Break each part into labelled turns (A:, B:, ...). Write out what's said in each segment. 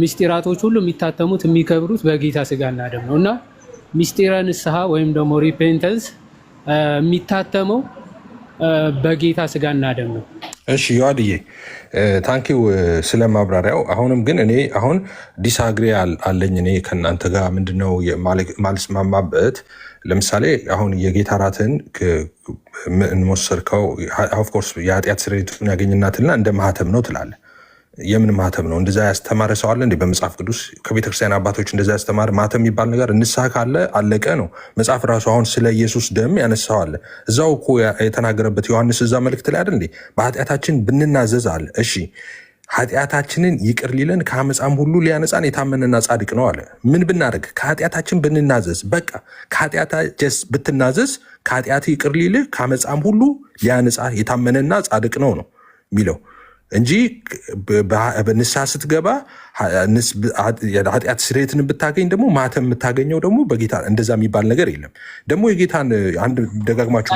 A: ሚስጢራቶች ሁሉ የሚታተሙት የሚከብሩት በጌታ ስጋና ደም ነው እና ሚስጢረ ንስሐ ወይም ደግሞ ሪፔንተንስ የሚታተመው በጌታ ስጋና ደም ነው።
B: እሺ ዮሐድዬ ታንኪው ስለ ማብራሪያው። አሁንም ግን እኔ አሁን ዲስአግሪ አለኝ እኔ ከእናንተ ጋር ምንድነው ማልስማማበት። ለምሳሌ አሁን የጌታ እራትን እንወሰድከው ኦፍኮርስ የኃጢአት ስርየቱን ያገኝናትና እንደ ማህተም ነው ትላለ። የምን ማህተም ነው? እንደዛ ያስተማረ ሰው አለ እንዴ በመጽሐፍ ቅዱስ? ከቤተክርስቲያን አባቶች እንደዛ ያስተማረ ማህተም የሚባል ነገር ንስሐ ካለ አለቀ ነው። መጽሐፍ ራሱ አሁን ስለ ኢየሱስ ደም ያነሳው አለ እዛው እኮ የተናገረበት ዮሐንስ እዛ መልእክት ላይ አይደል እንዴ? በኃጢአታችን ብንናዘዝ አለ። እሺ ኃጢአታችንን ይቅር ሊለን ከአመፃም ሁሉ ሊያነጻን የታመነና ጻድቅ ነው አለ። ምን ብናደርግ? ከኃጢአታችን ብንናዘዝ። በቃ ከኃጢአታ ብትናዘዝ ከኃጢአት ይቅር ሊልህ ከአመፃም ሁሉ ሊያነጻ የታመነና ጻድቅ ነው የሚለው እንጂ በንስሐ ስትገባ ኃጢአት ስርየትን ብታገኝ ደግሞ ማተም የምታገኘው ደግሞ በጌታ እንደዛ የሚባል ነገር የለም። ደግሞ የጌታን አንድ ደጋግማችሁ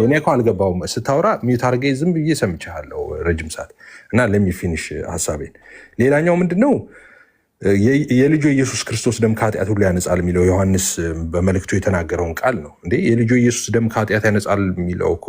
B: እኔ እኮ አልገባውም ስታወራ ሚዩት አድርጌ ዝም ብዬ ሰምቻለሁ ረጅም ሰዓት እና ለሚፊኒሽ ሀሳቤን። ሌላኛው ምንድነው የልጁ ኢየሱስ ክርስቶስ ደም ከኃጢአት ሁሉ ያነጻል የሚለው ዮሐንስ በመልእክቱ የተናገረውን ቃል ነው እንዴ? የልጁ ኢየሱስ ደም ከኃጢአት ያነጻል የሚለው እኮ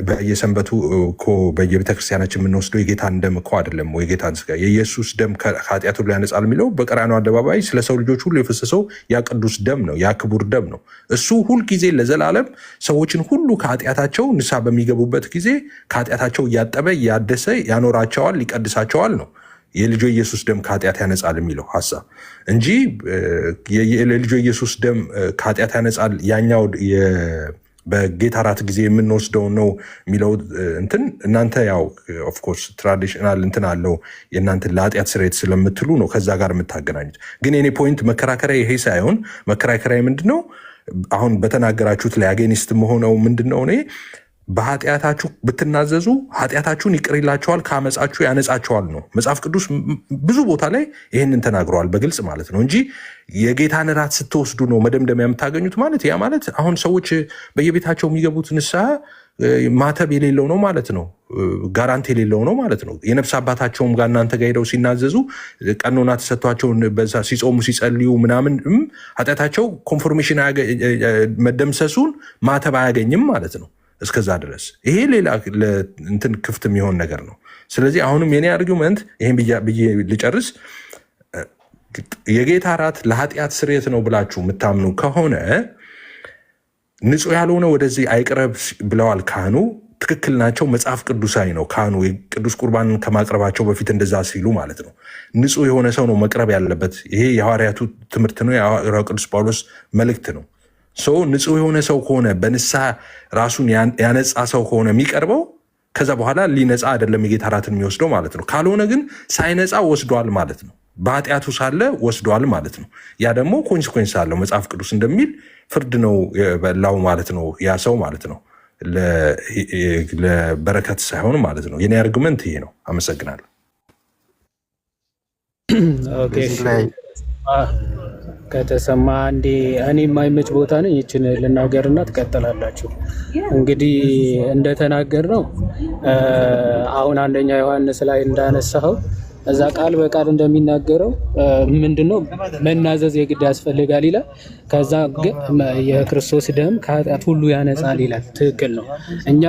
B: በየሰንበቱ እኮ በየቤተክርስቲያናችን የምንወስደው የጌታን ደም እኮ አይደለም ወይ? ጌታን ስጋ የኢየሱስ ደም ከኃጢአት ሁሉ ያነጻል የሚለው በቀራንዮ አደባባይ ስለ ሰው ልጆች ሁሉ የፈሰሰው ያ ቅዱስ ደም ነው፣ ያ ክቡር ደም ነው። እሱ ሁልጊዜ ለዘላለም ሰዎችን ሁሉ ከኃጢአታቸው ንስሐ በሚገቡበት ጊዜ ከኃጢአታቸው እያጠበ እያደሰ ያኖራቸዋል፣ ይቀድሳቸዋል ነው የልጁ ኢየሱስ ደም ከኃጢአት ያነጻል የሚለው ሀሳብ እንጂ የልጁ ኢየሱስ ደም ከኃጢአት ያነጻል ያኛው በጌታ እራት ጊዜ የምንወስደው ነው የሚለው እንትን እናንተ ያው ኦፍኮርስ ትራዲሽናል እንትን አለው የእናንተ ለኃጢአት ስርየት ስለምትሉ ነው ከዛ ጋር የምታገናኙት። ግን የኔ ፖይንት መከራከሪያ ይሄ ሳይሆን መከራከሪያ ምንድነው አሁን በተናገራችሁት ላይ አጌኒስት መሆነው ምንድነው እኔ በኃጢአታችሁ ብትናዘዙ ኃጢአታችሁን ይቅር ይላቸዋል ከአመፃችሁ ያነጻቸዋል ነው። መጽሐፍ ቅዱስ ብዙ ቦታ ላይ ይህንን ተናግረዋል በግልጽ ማለት ነው እንጂ የጌታን እራት ስትወስዱ ነው መደምደሚያ የምታገኙት ማለት ያ ማለት አሁን ሰዎች በየቤታቸው የሚገቡት ንስሐ ማተብ የሌለው ነው ማለት ነው፣ ጋራንቲ የሌለው ነው ማለት ነው። የነፍስ አባታቸውም ጋር እናንተ ጋር ሄደው ሲናዘዙ ቀኖና ተሰጥቷቸውን በዛ ሲጾሙ ሲጸልዩ ምናምን ኃጢአታቸው ኮንፎርሜሽን መደምሰሱን ማተብ አያገኝም ማለት ነው። እስከዛ ድረስ ይሄ ሌላ እንትን ክፍት የሚሆን ነገር ነው። ስለዚህ አሁንም የኔ አርጊመንት ይሄን ብዬ ልጨርስ። የጌታ እራት ለኃጢአት ስርየት ነው ብላችሁ የምታምኑ ከሆነ ንጹሕ ያልሆነ ወደዚህ አይቅረብ ብለዋል ካህኑ። ትክክል ናቸው። መጽሐፍ ቅዱሳዊ ነው። ካህኑ የቅዱስ ቁርባንን ከማቅረባቸው በፊት እንደዛ ሲሉ ማለት ነው። ንጹሕ የሆነ ሰው ነው መቅረብ ያለበት። ይሄ የሐዋርያቱ ትምህርት ነው። የሐዋርያው ቅዱስ ጳውሎስ መልእክት ነው። ሰው ንጹሕ የሆነ ሰው ከሆነ በንስሐ ራሱን ያነጻ ሰው ከሆነ የሚቀርበው ከዛ በኋላ ሊነጻ አይደለም የጌታ እራትን የሚወስደው ማለት ነው። ካልሆነ ግን ሳይነጻ ወስዷል ማለት ነው። በኃጢአቱ ሳለ ወስዷል ማለት ነው። ያ ደግሞ ኮንሲኮንስ አለው። መጽሐፍ ቅዱስ እንደሚል ፍርድ ነው የበላው ማለት ነው ያ ሰው ማለት ነው። ለበረከት ሳይሆን ማለት ነው። የኔ አርጉመንት ይሄ ነው። አመሰግናለሁ።
A: ከተሰማ እንዴ እኔ የማይመች ቦታ ነኝ። ይችን ልናገርና ትቀጥላላችሁ። እንግዲህ እንደተናገር ነው አሁን አንደኛ ዮሐንስ ላይ እንዳነሳኸው እዛ ቃል በቃል እንደሚናገረው ምንድነው መናዘዝ የግድ ያስፈልጋል ይላል። ከዛ የክርስቶስ ደም ከኃጢአት ሁሉ ያነጻል ይላል። ትክክል ነው። እኛ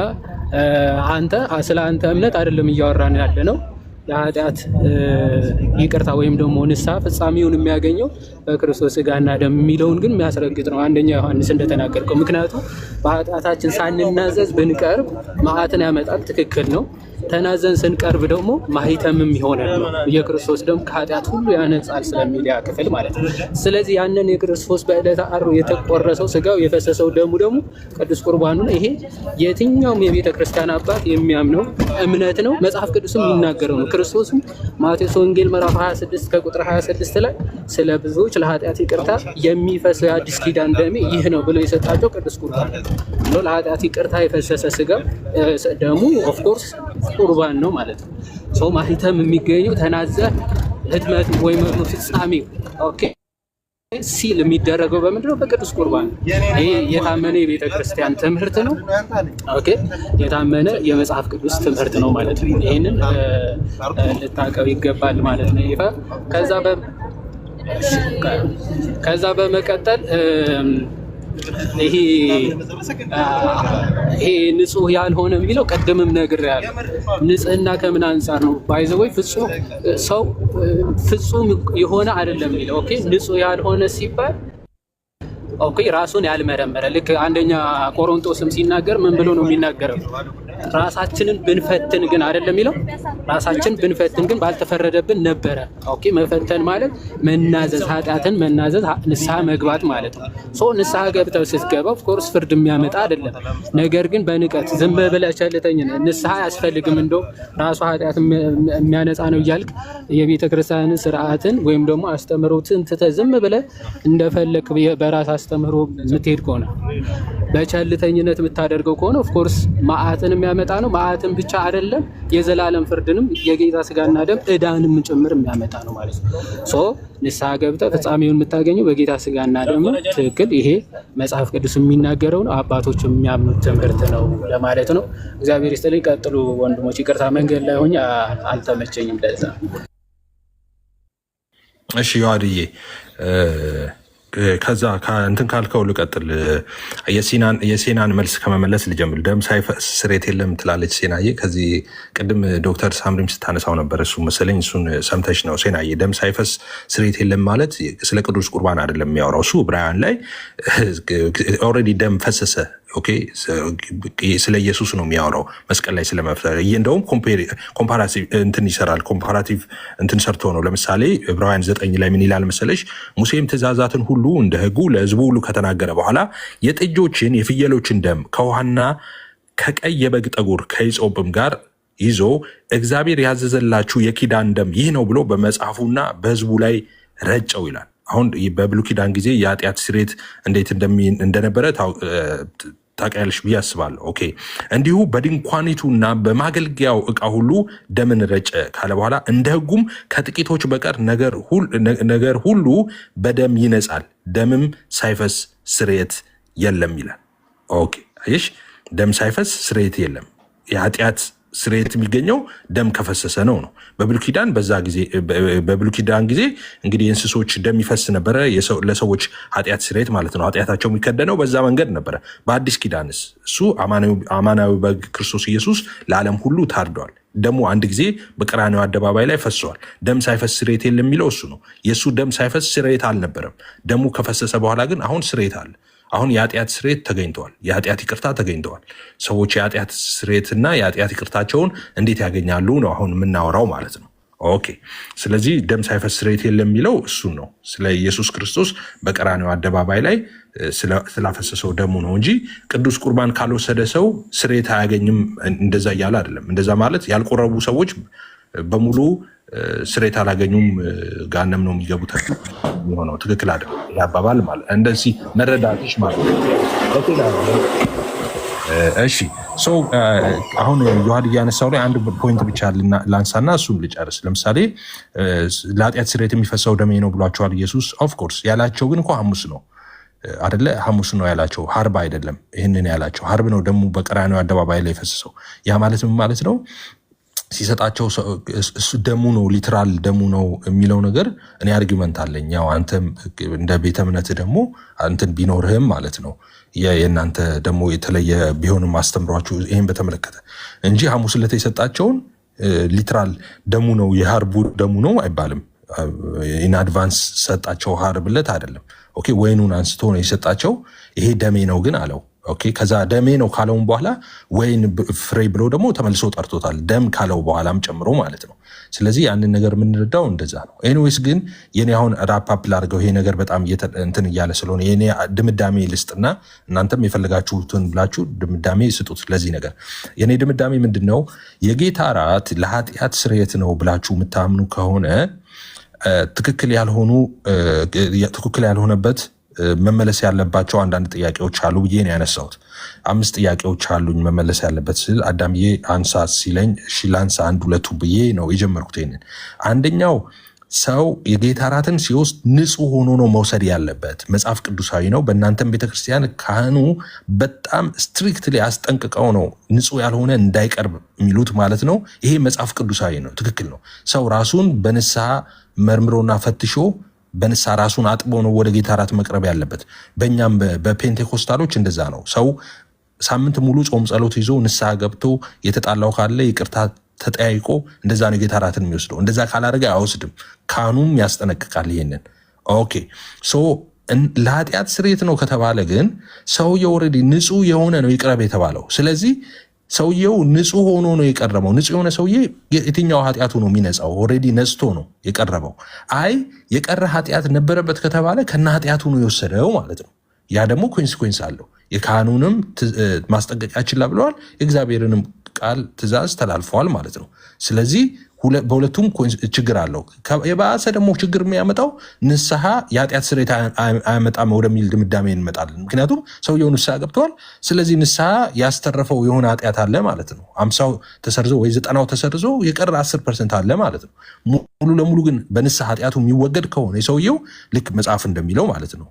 A: ስለ አንተ እምነት አይደለም እያወራን ያለ ነው። የኃጢአት ይቅርታ ወይም ደግሞ ንስሐ ፍጻሜውን የሚያገኘው በክርስቶስ ስጋና ደም የሚለውን ግን የሚያስረግጥ ነው አንደኛ ዮሐንስ እንደተናገርከው። ምክንያቱም በኃጢአታችን ሳንናዘዝ ብንቀርብ መዓትን ያመጣል። ትክክል ነው። ተናዘን ስንቀርብ ደግሞ ማህተምም ይሆናል ነው የክርስቶስ ደም ከኃጢአት ሁሉ ያነጻል ስለሚል ያ ክፍል ማለት ነው። ስለዚህ ያንን የክርስቶስ በዕለተ ዓርብ የተቆረሰው ስጋው የፈሰሰው ደሙ ደግሞ ቅዱስ ቁርባኑ ነው። ይሄ የትኛውም የቤተ ክርስቲያን አባት የሚያምነው እምነት ነው። መጽሐፍ ቅዱስም የሚናገረው ነው። ክርስቶስም ማቴዎስ ወንጌል ምዕራፍ 26 ከቁጥር 26 ላይ ስለ ብዙዎች ለኃጢአት ይቅርታ የሚፈሰው የአዲስ ኪዳን ደሜ ይህ ነው ብሎ የሰጣቸው ቅዱስ ቁርባን ነው። ለኃጢአት ይቅርታ የፈሰሰ ስጋው ደሙ ኦፍኮርስ ቁርባን ነው ማለት ነው። ሰው ማህተም የሚገኘው ተናዘ ህትመት ወይም ፍጻሜው ኦኬ ሲል የሚደረገው በምንድነው? በቅዱስ ቁርባን። ይሄ የታመነ የቤተ ክርስቲያን ትምህርት ነው። ኦኬ፣ የታመነ የመጽሐፍ ቅዱስ ትምህርት ነው ማለት ነው። ይህንን ልታውቀው ይገባል ማለት ነው። ከዛ በመቀጠል ይሄ ንጹህ ያልሆነ የሚለው ቀደምም ነግሬያለሁ። ንጽህና ከምን አንጻር ነው? ባይዘወይ ሰው ፍጹም የሆነ አይደለም የሚለው። ኦኬ፣ ንጹህ ያልሆነ ሲባል ኦኬ፣ ራሱን ያልመረመረ። ልክ አንደኛ ቆሮንቶስም ሲናገር ምን ብሎ ነው የሚናገረው? ራሳችንን ብንፈትን ግን አይደለም የሚለው። ራሳችን ብንፈትን ግን ባልተፈረደብን ነበረ። ኦኬ፣ መፈተን ማለት መናዘዝ፣ ኃጢአትን መናዘዝ፣ ንስሐ መግባት ማለት ነው። ሶ ንስሐ ገብተው ስትገባ ኦፍኮርስ ፍርድ የሚያመጣ አይደለም። ነገር ግን በንቀት ዝም ብለህ ቸልተኝነት ንስሐ አያስፈልግም እንደው ራሱ ኃጢአት የሚያነጻ ነው እያልክ የቤተ ክርስቲያንን ስርዓትን ወይም ደግሞ አስተምህሮትን ትተህ ዝም ብለህ እንደፈለክ በራስ አስተምህሮ የምትሄድ ከሆነ በቸልተኝነት የምታደርገው ከሆነ ኦፍኮርስ መዓትን የሚያመጣ ነው። መዓትን ብቻ አይደለም የዘላለም ፍርድንም የጌታ ስጋና ደም ዕዳንም ጭምር የሚያመጣ ነው ማለት ነው። ሶ ንስሐ ገብተህ ፍጻሜውን የምታገኘው በጌታ ስጋና ደም ትክክል። ይሄ መጽሐፍ ቅዱስ የሚናገረው ነው፣ አባቶች የሚያምኑት ትምህርት ነው ለማለት ነው። እግዚአብሔር ይስጥልኝ። ቀጥሉ ወንድሞች። ይቅርታ መንገድ ላይ ሆኜ አልተመቸኝም ለዛ።
B: እሺ ዮሐድዬ ከዛ እንትን ካልከው ልቀጥል። የሴናን መልስ ከመመለስ ልጀምር። ደም ሳይፈስ ስርየት የለም ትላለች ሴናዬ። ከዚህ ቅድም ዶክተር ሳምሪም ስታነሳው ነበር፣ እሱ መሰለኝ እሱን ሰምተሽ ነው ሴናዬ። ደም ሳይፈስ ስርየት የለም ማለት ስለ ቅዱስ ቁርባን አይደለም የሚያወራው እሱ። ዕብራውያን ላይ ኦልሬዲ ደም ፈሰሰ። ኦኬ፣ ስለ ኢየሱስ ነው የሚያወራው መስቀል ላይ ስለመፍጠር። እንደውም ኮምፓራቲቭ እንትን ይሰራል። ኮምፓራቲቭ እንትን ሰርቶ ነው። ለምሳሌ ዕብራውያን 9 ላይ ምን ይላል መሰለሽ? ሙሴም ትእዛዛትን ሁሉ እንደ ሕጉ ለሕዝቡ ሁሉ ከተናገረ በኋላ የጥጆችን የፍየሎችን ደም ከውሃና ከቀይ የበግ ጠጉር ከሂሶጵም ጋር ይዞ እግዚአብሔር ያዘዘላችሁ የኪዳን ደም ይህ ነው ብሎ በመጽሐፉና በሕዝቡ ላይ ረጨው ይላል። አሁን በብሉይ ኪዳን ጊዜ የኃጢአት ስርየት እንዴት እንደነበረ ታውቂያለሽ ብዬ አስባለሁ። ኦኬ፣ እንዲሁ በድንኳኒቱና በማገልገያው ዕቃ ሁሉ ደምን ረጨ ካለ በኋላ እንደ ሕጉም ከጥቂቶች በቀር ነገር ሁሉ በደም ይነጻል፣ ደምም ሳይፈስ ስርየት የለም ይላል። ኦኬ፣ አየሽ፣ ደም ሳይፈስ ስርየት የለም። የኃጢአት ስርየት የሚገኘው ደም ከፈሰሰ ነው። በብሉይ ኪዳን ጊዜ እንግዲህ የእንስሶች ደም ይፈስ ነበረ፣ ለሰዎች ኃጢአት ስርየት ማለት ነው። ኃጢአታቸው የሚከደነው በዛ መንገድ ነበረ። በአዲስ ኪዳንስ እሱ አማናዊ በግ ክርስቶስ ኢየሱስ ለዓለም ሁሉ ታርደዋል። ደሙ አንድ ጊዜ በቀራንዮ አደባባይ ላይ ፈሰዋል። ደም ሳይፈስ ስርየት የለም የሚለው እሱ ነው። የእሱ ደም ሳይፈስ ስርየት አልነበረም። ደሙ ከፈሰሰ በኋላ ግን አሁን ስርየት አለ። አሁን የኃጢአት ስርየት ተገኝተዋል። የኃጢአት ይቅርታ ተገኝተዋል። ሰዎች የኃጢአት ስርየትና የኃጢአት ይቅርታቸውን እንዴት ያገኛሉ ነው አሁን የምናወራው ማለት ነው። ኦኬ፣ ስለዚህ ደም ሳይፈስ ስርየት የለም የሚለው እሱን ነው። ስለ ኢየሱስ ክርስቶስ በቀራንዮ አደባባይ ላይ ስላፈሰሰው ደሙ ነው እንጂ ቅዱስ ቁርባን ካልወሰደ ሰው ስርየት አያገኝም እንደዛ እያለ አይደለም። እንደዛ ማለት ያልቆረቡ ሰዎች በሙሉ ስርየት አላገኙም፣ ጋነም ነው የሚገቡት የሆነው። ትክክል አይደለም ያባባል ማለት እንደዚህ መረዳትሽ ማለት ነው። እሺ፣ አሁን ዮሐድ እያነሳው ላይ አንድ ፖይንት ብቻ ላንሳና እሱም ልጨርስ። ለምሳሌ ለኃጢአት ስርየት የሚፈሰው ደሜ ነው ብሏቸዋል ኢየሱስ። ኦፍኮርስ ያላቸው ግን እኮ ሐሙስ ነው አደለ? ሐሙስ ነው ያላቸው፣ ሀርብ አይደለም። ይህንን ያላቸው ሀርብ ነው ደሙ በቀራንዮ አደባባይ ላይ የፈሰሰው። ያ ማለት ምን ማለት ነው? ሲሰጣቸው ደሙ ነው ሊትራል ደሙ ነው የሚለው ነገር እኔ አርጊመንት አለኝ። ያው አንተም እንደ ቤተ እምነት ደግሞ አንተን ቢኖርህም ማለት ነው የእናንተ ደግሞ የተለየ ቢሆንም አስተምሯችሁ ይህን በተመለከተ እንጂ ሐሙስ ዕለት የሰጣቸውን ሊትራል ደሙ ነው የሀርቡ ደሙ ነው አይባልም። ኢን አድቫንስ ሰጣቸው ሀርብ ዕለት አይደለም። ኦኬ፣ ወይኑን አንስቶ ነው የሰጣቸው። ይሄ ደሜ ነው ግን አለው። ኦኬ፣ ከዛ ደሜ ነው ካለውም በኋላ ወይን ፍሬ ብሎ ደግሞ ተመልሶ ጠርቶታል፣ ደም ካለው በኋላም ጨምሮ ማለት ነው። ስለዚህ ያንን ነገር የምንረዳው እንደዛ ነው። ኤኒዌይስ ግን የኔ አሁን ራፓፕ ላድርገው፣ ይሄ ነገር በጣም እንትን እያለ ስለሆነ የኔ ድምዳሜ ልስጥና እናንተም የፈለጋችሁትን ብላችሁ ድምዳሜ ስጡት ለዚህ ነገር። የኔ ድምዳሜ ምንድን ነው? የጌታ እራት ለኃጢአት ስርየት ነው ብላችሁ የምታምኑ ከሆነ ትክክል ያልሆነበት መመለስ ያለባቸው አንዳንድ ጥያቄዎች አሉ ብዬ ነው ያነሳሁት። 5 ጥያቄዎች አሉኝ መመለስ ያለበት ስል አዳምዬ አንሳ ሲለኝ እሺ ላንሳ 1-2 ብዬ ነው የጀመርኩት። ይሄንን አንደኛው ሰው የጌታ እራትን ሲወስድ ንጹህ ሆኖ ነው መውሰድ ያለበት። መጽሐፍ ቅዱሳዊ ነው። በእናንተም ቤተክርስቲያን ካህኑ በጣም ስትሪክትሊ አስጠንቅቀው ነው ንጹህ ያልሆነ እንዳይቀርብ የሚሉት ማለት ነው። ይሄ መጽሐፍ ቅዱሳዊ ነው፣ ትክክል ነው። ሰው ራሱን በንስሐ መርምሮና ፈትሾ በንስሐ ራሱን አጥቦ ነው ወደ ጌታ እራት መቅረብ ያለበት። በእኛም በፔንቴኮስታሎች እንደዛ ነው። ሰው ሳምንት ሙሉ ጾም ጸሎት ይዞ ንስሐ ገብቶ የተጣላው ካለ ይቅርታ ተጠያይቆ እንደዛ ነው ጌታ እራትን የሚወስደው። እንደዛ ካላደረገ አይወስድም። ካህኑም ያስጠነቅቃል ይሄንን። ኦኬ ሶ ለኃጢአት ስርየት ነው ከተባለ ግን ሰውየው ኦልሬዲ ንጹህ የሆነ ነው ይቅረብ የተባለው። ስለዚህ ሰውየው ንጹህ ሆኖ ነው የቀረበው። ንጹህ የሆነ ሰውዬ የትኛው ኃጢአቱ ነው የሚነጻው? ኦልሬዲ ነጽቶ ነው የቀረበው። አይ የቀረ ኃጢአት ነበረበት ከተባለ ከነ ኃጢአቱ ነው የወሰደው ማለት ነው። ያ ደግሞ ኮንሲኩዌንስ አለው። የካህኑንም ማስጠንቀቂያ ችላ ብለዋል፣ የእግዚአብሔርንም ቃል ትእዛዝ ተላልፈዋል ማለት ነው። ስለዚህ በሁለቱም ችግር አለው። የባሰ ደግሞ ችግር የሚያመጣው ንስሐ የኃጢአት ስርየት አያመጣም ወደሚል ድምዳሜ እንመጣለን። ምክንያቱም ሰውየው ንስሐ ገብተዋል። ስለዚህ ንስሐ ያስተረፈው የሆነ ኃጢአት አለ ማለት ነው። 50 ተሰርዞ ወይ 90 ተሰርዞ የቀረ 10% አለ ማለት ነው። ሙሉ ለሙሉ ግን በንስሐ ኃጢአቱ የሚወገድ ከሆነ የሰውየው ልክ መጽሐፍ እንደሚለው ማለት ነው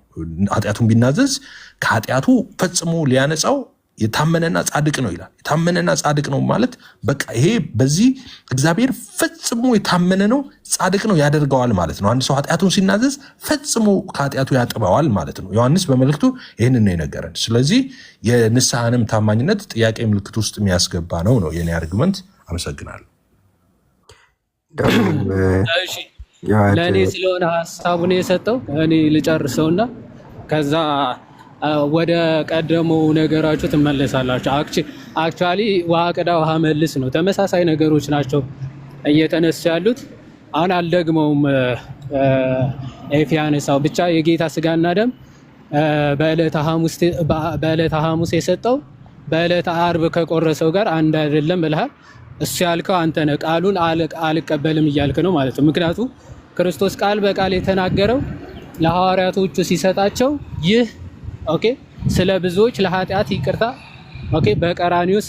B: ኃጢአቱን ቢናዘዝ ከኃጢአቱ ፈጽሞ ሊያነጻው የታመነና ጻድቅ ነው ይላል። የታመነና ጻድቅ ነው ማለት በቃ ይሄ በዚህ እግዚአብሔር ፈጽሞ የታመነ ነው ጻድቅ ነው ያደርገዋል ማለት ነው። አንድ ሰው ኃጢአቱን ሲናዘዝ ፈጽሞ ከኃጢአቱ ያጥበዋል ማለት ነው። ዮሐንስ በመልእክቱ ይህንን ነው የነገረን። ስለዚህ የንስሐንም ታማኝነት ጥያቄ ምልክት ውስጥ የሚያስገባ ነው የኔ አርግመንት። አመሰግናለሁ።
A: ለእኔ ስለሆነ ሀሳቡን የሰጠው እኔ ልጨርሰውና ከዛ ወደ ቀደሙ ነገራችሁ ትመለሳላችሁ። አክቹዋሊ ውሃ ቅዳ ውሃ መልስ ነው። ተመሳሳይ ነገሮች ናቸው እየተነሱ ያሉት። አሁን አልደግመውም። ኤፍ ያነሳው ብቻ የጌታ ስጋና ደም በዕለተ ሐሙስ የሰጠው በዕለተ ዓርብ ከቆረሰው ጋር አንድ አይደለም ብለሃል። እሱ ያልከው አንተ ነህ። ቃሉን አልቀበልም እያልክ ነው ማለት ነው። ምክንያቱም ክርስቶስ ቃል በቃል የተናገረው ለሐዋርያቶቹ ሲሰጣቸው ይህ ኦኬ ስለ ብዙዎች ለኃጢአት ይቅርታ ኦኬ በቀራኒዮስ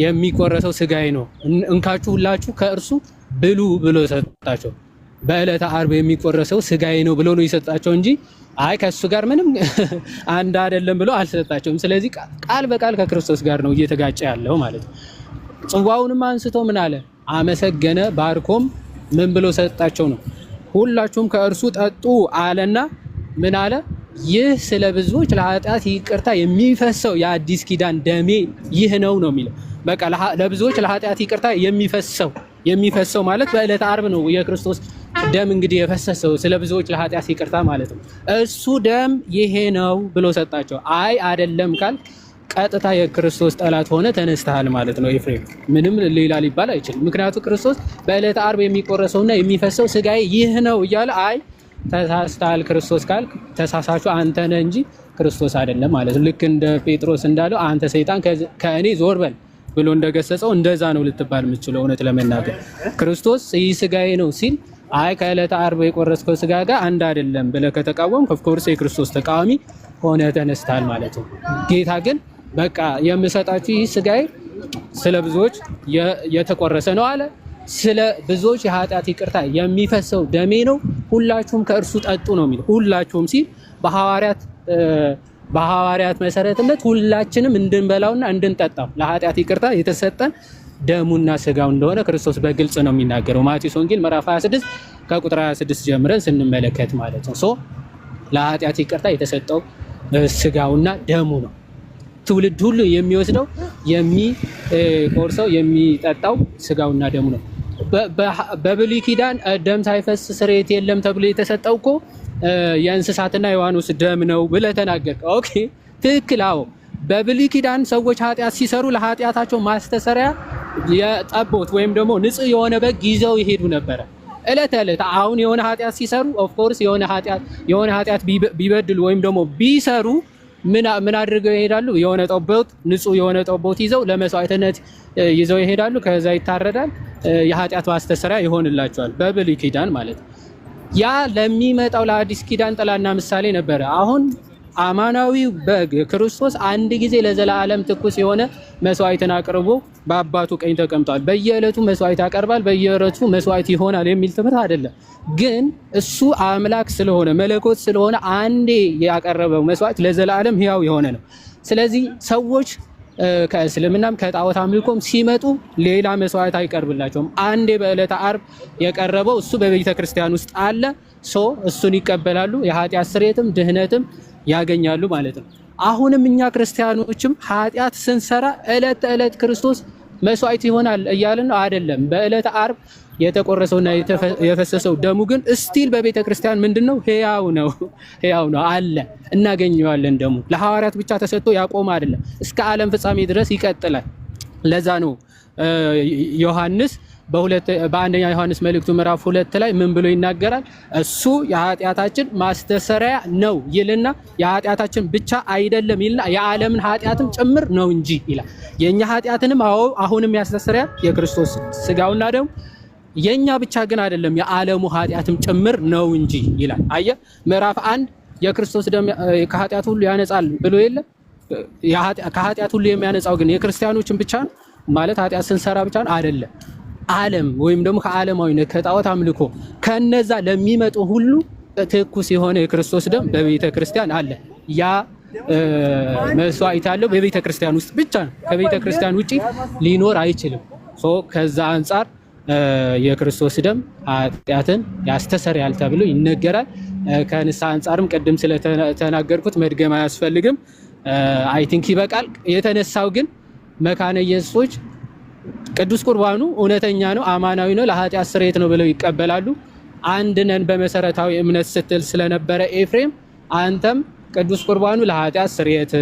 A: የሚቆረሰው ስጋዬ ነው እንካችሁ ሁላችሁ ከእርሱ ብሉ ብሎ ሰጣቸው። በዕለተ ዓርብ የሚቆረሰው ስጋዬ ነው ብሎ ነው የሰጣቸው እንጂ አይ ከሱ ጋር ምንም አንድ አይደለም ብሎ አልሰጣቸውም። ስለዚህ ቃል በቃል ከክርስቶስ ጋር ነው እየተጋጨ ያለው ማለት ነው። ጽዋውንም አንስቶ ምን አለ? አመሰገነ፣ ባርኮም ምን ብሎ ሰጣቸው ነው? ሁላችሁም ከእርሱ ጠጡ አለና ምን አለ? ይህ ስለ ብዙዎች ለኃጢአት ይቅርታ የሚፈሰው የአዲስ ኪዳን ደሜ ይህ ነው የሚለው። በቃ ለብዙዎች ለኃጢአት ይቅርታ የሚፈሰው ማለት በዕለተ ዓርብ ነው የክርስቶስ ደም እንግዲህ የፈሰሰው ስለ ብዙዎች ለኃጢአት ይቅርታ ማለት ነው። እሱ ደም ይሄ ነው ብሎ ሰጣቸው። አይ አይደለም ካል ቀጥታ የክርስቶስ ጠላት ሆነ ተነስተሃል ማለት ነው ኤፍሬም። ምንም ሌላ ሊባል አይችልም። ምክንያቱም ክርስቶስ በዕለተ ዓርብ የሚቆረሰውና የሚፈሰው ስጋዬ ይህ ነው እያለ አይ ተሳስተሃል ክርስቶስ ካል ተሳሳቹ አንተ ነህ እንጂ ክርስቶስ አይደለም ማለት ነው። ልክ እንደ ጴጥሮስ እንዳለው አንተ ሰይጣን ከእኔ ዞር በል ብሎ እንደገሰጸው እንደዛ ነው ልትባል የምትችለው። እውነት ለመናገር ክርስቶስ ይህ ስጋዬ ነው ሲል አይ ከዕለተ ዓርብ የቆረስከው ስጋ ጋር አንድ አይደለም ብለህ ከተቃወምክ ኦፍኮርስ የክርስቶስ ተቃዋሚ ሆነ ተነስተሃል ማለት ነው። ጌታ ግን በቃ የምሰጣችሁ ይህ ስጋዬ ስለ ብዙዎች የተቆረሰ ነው አለ። ስለ ብዙዎች የኃጢአት ይቅርታ የሚፈሰው ደሜ ነው፣ ሁላችሁም ከእርሱ ጠጡ ነው የሚለው። ሁላችሁም ሲል በሐዋርያት መሰረትነት ሁላችንም እንድንበላውና እንድንጠጣው ለኃጢአት ይቅርታ የተሰጠን ደሙና ስጋው እንደሆነ ክርስቶስ በግልጽ ነው የሚናገረው። ማቴዎስ ወንጌል ምዕራፍ 26 ከቁጥር 26 ጀምረን ስንመለከት ማለት ነው። ለኃጢአት ይቅርታ የተሰጠው ስጋውና ደሙ ነው። ትውልድ ሁሉ የሚወስደው የሚቆርሰው የሚጠጣው ስጋውና ደሙ ነው። በብሉይ ኪዳን ደም ሳይፈስ ስርየት የለም ተብሎ የተሰጠው እኮ የእንስሳትና የዋኖስ ደም ነው ብለህ ተናገርክ። ኦኬ ትክክል። አዎ በብሉይ ኪዳን ሰዎች ኃጢአት ሲሰሩ ለኃጢአታቸው ማስተሰሪያ የጠቦት ወይም ደግሞ ንጹህ የሆነ በግ ይዘው ይሄዱ ነበረ እለት እለት። አሁን የሆነ ኃጢአት ሲሰሩ ኦፍኮርስ የሆነ ኃጢአት ቢበድሉ ወይም ደግሞ ቢሰሩ ምን አድርገው ይሄዳሉ? የሆነ ጠቦት ንጹህ የሆነ ጠቦት ይዘው ለመስዋዕትነት ይዘው ይሄዳሉ። ከዛ ይታረዳል፣ የኃጢአት ማስተሰሪያ ይሆንላቸዋል። በብሉይ ኪዳን ማለት ያ ለሚመጣው ለአዲስ ኪዳን ጥላና ምሳሌ ነበረ። አሁን አማናዊው በግ ክርስቶስ አንድ ጊዜ ለዘላለም ትኩስ የሆነ መስዋዕትን አቅርቦ በአባቱ ቀኝ ተቀምጧል። በየዕለቱ መስዋዕት ያቀርባል፣ በየዕለቱ መስዋዕት ይሆናል የሚል ትምህርት አይደለም። ግን እሱ አምላክ ስለሆነ መለኮት ስለሆነ አንዴ ያቀረበው መስዋዕት ለዘላለም ሕያው የሆነ ነው። ስለዚህ ሰዎች ከእስልምናም ከጣዖት አምልኮም ሲመጡ ሌላ መስዋዕት አይቀርብላቸውም። አንዴ በዕለተ ዓርብ የቀረበው እሱ በቤተ ክርስቲያን ውስጥ አለ። እሱን ይቀበላሉ፣ የኃጢአት ስርየትም ድህነትም ያገኛሉ ማለት ነው። አሁንም እኛ ክርስቲያኖችም ኃጢአት ስንሰራ ዕለት ተዕለት ክርስቶስ መስዋዕት ይሆናል እያልን ነው አይደለም። በዕለተ ዓርብ የተቆረሰውና የፈሰሰው ደሙ ግን እስቲል በቤተ ክርስቲያን ምንድነው? ሕያው ነው አለ፣ እናገኘዋለን። ደሙ ለሐዋርያት ብቻ ተሰጥቶ ያቆመ አይደለም፣ እስከ ዓለም ፍጻሜ ድረስ ይቀጥላል። ለዛ ነው ዮሐንስ በአንደኛ ዮሐንስ መልእክቱ ምዕራፍ 2 ላይ ምን ብሎ ይናገራል? እሱ የኃጢአታችን ማስተሰሪያ ነው ይልና የኃጢአታችን ብቻ አይደለም ይልና የዓለምን ኃጢአትም ጭምር ነው እንጂ ይላል። የኛ ኃጢአትንም አሁንም ያስተሰርያል የክርስቶስ ስጋውና ደሙ። የኛ ብቻ ግን አይደለም የዓለሙ ኃጢአትም ጭምር ነው እንጂ ይላል። አየ ምዕራፍ 1 የክርስቶስ ደም ከኃጢአት ሁሉ ያነጻል ብሎ የለ። ከኃጢአት ሁሉ የሚያነጻው ግን የክርስቲያኖችን ብቻ ነው ማለት ኃጢአት ስንሰራ ብቻ ነው አይደለም። ዓለም ወይም ደግሞ ከዓለማዊነት ከጣዖት አምልኮ ከነዛ ለሚመጡ ሁሉ ትኩስ የሆነ የክርስቶስ ደም በቤተ ክርስቲያን አለ። ያ መስዋዕት ያለው በቤተ ክርስቲያን ውስጥ ብቻ ነው። ከቤተ ክርስቲያን ውጪ ሊኖር አይችልም። ከዛ አንጻር የክርስቶስ ደም ኃጢአትን ያስተሰርያል ተብሎ ይነገራል። ከንስሐ አንጻርም ቅድም ስለተናገርኩት መድገም አያስፈልግም። አይ ቲንክ ይበቃል። የተነሳው ግን መካነ ኢየሱሶች ቅዱስ ቁርባኑ እውነተኛ ነው፣ አማናዊ ነው፣ ለኃጢአት ስርየት ነው ብለው ይቀበላሉ። አንድ ነን በመሰረታዊ እምነት ስትል ስለነበረ ኤፍሬም አንተም ቅዱስ ቁርባኑ ለኃጢአት ስርየት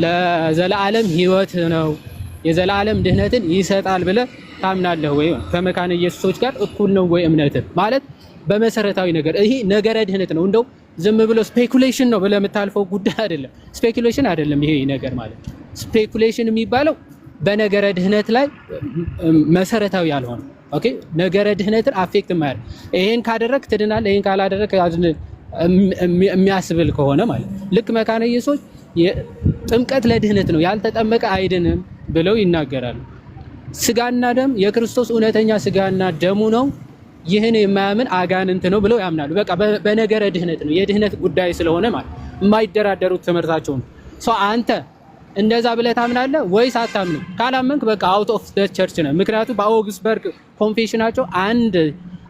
A: ለዘላለም ሕይወት ነው፣ የዘላለም ድህነትን ይሰጣል ብለህ ታምናለህ ወይ? ከመካነ ኢየሱሶች ጋር እኩል ነው ወይ እምነትህ? ማለት በመሰረታዊ ነገር ይሄ ነገረ ድህነት ነው። እንደው ዝም ብሎ ስፔኩሌሽን ነው ብለህ የምታልፈው ጉዳይ አይደለም። ስፔኩሌሽን አይደለም ይሄ ነገር ማለት። ስፔኩሌሽን የሚባለው በነገረ ድህነት ላይ መሰረታዊ ያልሆነ ኦኬ፣ ነገረ ድህነትን አፌክት ማድረግ ይሄን ካደረክ ትድናል፣ ይሄን ካላደረክ የሚያስብል ከሆነ ማለት ልክ መካነ ኢየሱሶች ጥምቀት ለድህነት ነው፣ ያልተጠመቀ አይድንም ብለው ይናገራሉ። ስጋና ደም የክርስቶስ እውነተኛ ስጋና ደሙ ነው፣ ይህን የማያምን አጋንንት ነው ብለው ያምናሉ። በቃ በነገረ ድህነት ነው፣ የድህነት ጉዳይ ስለሆነ ማለት የማይደራደሩት ትምህርታቸው ነው። አንተ እንደዛ ብለህ ታምናለህ ወይስ አታምንም? ካላመንክ በቃ አውት ኦፍ ዘ ቸርች ነው። ምክንያቱም በአውግስበርግ ኮንፌሽናቸው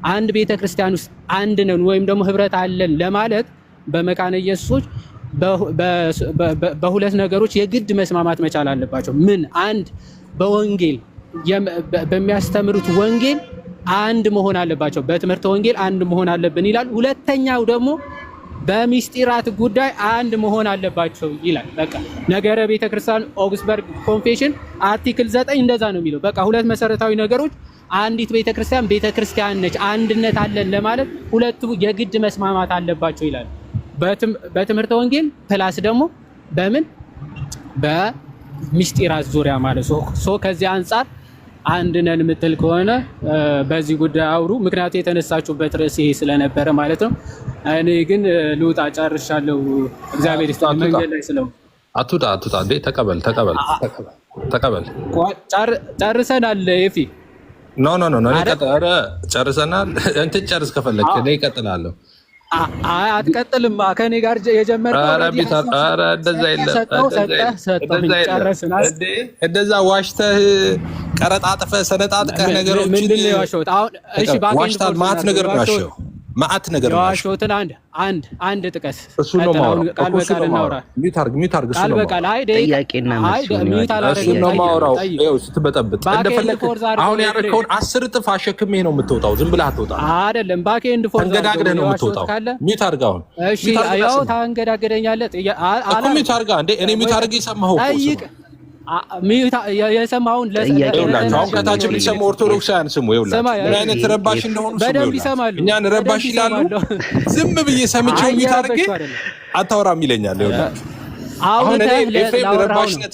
A: አንድ ቤተ ክርስቲያን ውስጥ አንድ ነን ወይም ደግሞ ህብረት አለን ለማለት በመካነ ኢየሱሶች በሁለት ነገሮች የግድ መስማማት መቻል አለባቸው። ምን? አንድ በወንጌል በሚያስተምሩት ወንጌል አንድ መሆን አለባቸው። በትምህርተ ወንጌል አንድ መሆን አለብን ይላል። ሁለተኛው ደግሞ በሚስጢራት ጉዳይ አንድ መሆን አለባቸው ይላል። በቃ ነገረ ቤተክርስቲያን ኦግስበርግ ኮንፌሽን አርቲክል 9 እንደዛ ነው የሚለው። በቃ ሁለት መሰረታዊ ነገሮች አንዲት ቤተክርስቲያን ነች፣ አንድነት አለን ለማለት ሁለቱ የግድ መስማማት አለባቸው ይላል። በትምህርተ ወንጌል ፕላስ ደግሞ በሚስጢራት ዙሪያ ማለት ነው። ከዚህ አንጻር አንድ ነን የምትል ከሆነ በዚህ ጉዳይ አውሩ። ምክንያቱ የተነሳችሁበት ርዕስ ይሄ ስለነበረ ማለት ነው። እኔ ግን ልውጣ፣ ጨርሻለሁ። እግዚአብሔር ይስጥልኝ። መንገድ ላይ ስለው
B: አትውጣ እንዴ! ተቀበል።
A: ጨርሰናል። ኤፊ
B: ኖ ጨርሰናል። እንትን ጨርስ ከፈለክ እኔ እቀጥላለሁ።
A: አትቀጥልም። ከኔ ጋር የጀመርከው
B: እንደዛ ዋሽተህ ቀረጣጥፈህ ሰነጣጥቀህ ነገሮችን ዋሽታል። ማት ነገር ናቸው። ማአት ነገር
A: የዋሾትን አንድ ጥቀስ።
B: እሱ ነው ማውራው። ቃል በቃል እናውራ። ሚውት አርግ። እሱ ነው ማውራው። ይኸው ስትበጠብጥ እንደፈለክ አሁን ያረከውን 10 እጥፍ አሸክሜ ነው የምትወጣው። ዝም ብለህ አትወጣ አይደለም። ባክ ኤንድ ፎር ተንገዳግደህ ነው የምትወጣው። ሚውት አርግ አሁን።
A: እሺ ያው ታንገዳግደኛለህ።
B: እኮ ሚውት አርግ። እንዴ እኔ ሚውት አርግ የሰማኸው
A: የሰማውን
B: አሁን ከታች የሚሰሙ ኦርቶዶክሳውያን ስሙ። ይኸውላችሁ ምን አይነት ረባሽ እንደሆኑ
A: በደንብ ይሰማሉ።
B: እኛን ረባሽ ይላሉ። ዝም ብዬ ሰምቼው የሚታርግ አታወራም ይለኛል። ይኸውላችሁ አሁን ኤፍሬም ረባሽነት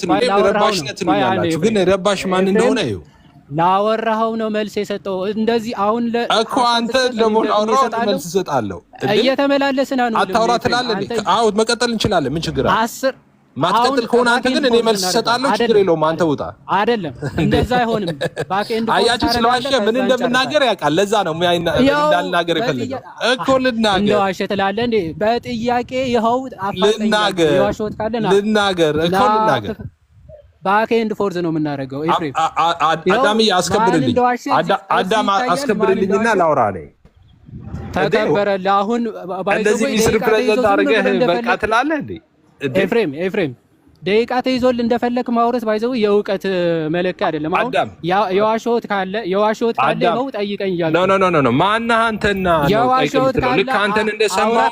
B: ነው ያላችሁ፣ ግን ረባሽ ማን እንደሆነ ይኸው
A: ላወራኸው ነው መልስ የሰጠው። እንደዚህ አሁን
B: እኮ አንተ ደግሞ ላወራው መልስ እሰጣለሁ።
A: እየተመላለስን ነው።
B: አታውራ ትላለህ። አዎ መቀጠል እንችላለን። ምን ችግር አለ? ማትቀጥል ከሆነ አንተ ግን እኔ መልስ እሰጣለሁ። ችግር የለውም። አንተ ውጣ። አይደለም እንደዛ አይሆንም። ባክኤንድ አያችሁ፣ ስለዋሸ ምን እንደምናገር ያውቃል። ለዛ ነው እንዳልናገር የፈለገው እኮ። ልናገር
A: እንደዋሸ ትላለህ እንዴ? በጥያቄ ይኸው
B: ልናገር እኮ ልናገር።
A: ባክኤንድ ፎርዝ ነው የምናደርገው። ኤፍሬም
B: አዳምዬ አስከብርልኝ፣ አዳም አስከብርልኝና ላውራ ነኝ።
A: ተከበረልህ። አሁን
B: እንደዚህ ሚስር ፕሬዘንት አድርገህ በቃ ትላለህ እንዴ?
A: ኤፍሬም ደቂቃ ተይዞልህ እንደፈለክ ማውራት ባይዘው የእውቀት መለኪያ አይደለም። አሁን የዋሾት ካለ ነው ጠይቀኝ እያልኩ
B: ኖ ማነህ አንተና
A: የዋሾት ካለ
B: ልክ አንተን እንደሰማሁ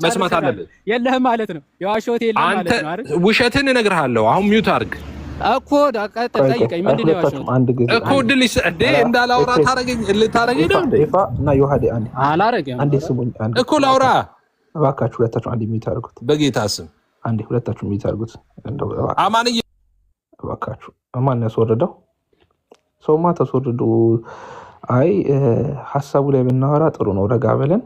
B: መስማት አለብህ።
A: የለህም ማለት ነው። የዋሾት የለህም ማለት ነው አይደል?
B: ውሸትን እነግርሃለሁ። አሁን ሚውት አድርግ
A: እኮ ጠይቀኝ። ምንድን ነው የዋሾት
B: እኮ ድል እንዴ? እንዳላውራ ልታረገኝ ነው እንዴ?
C: እና ዮሐዴ
A: አላረገም
C: አንዴ ስሙኝ
B: እኮ ላውራ።
C: እባካችሁ ሁለታችሁ አንዴ ሚውት አድርጉት።
B: በጌታ ስም
C: አንዴ ሁለታችሁ ሚውት አድርጉት።
B: አማንዬ
C: እባካችሁ። ማን ያስወረደው? ሰውማ ተስወርዱ። አይ ሀሳቡ ላይ ብናወራ ጥሩ ነው። ረጋ ብለን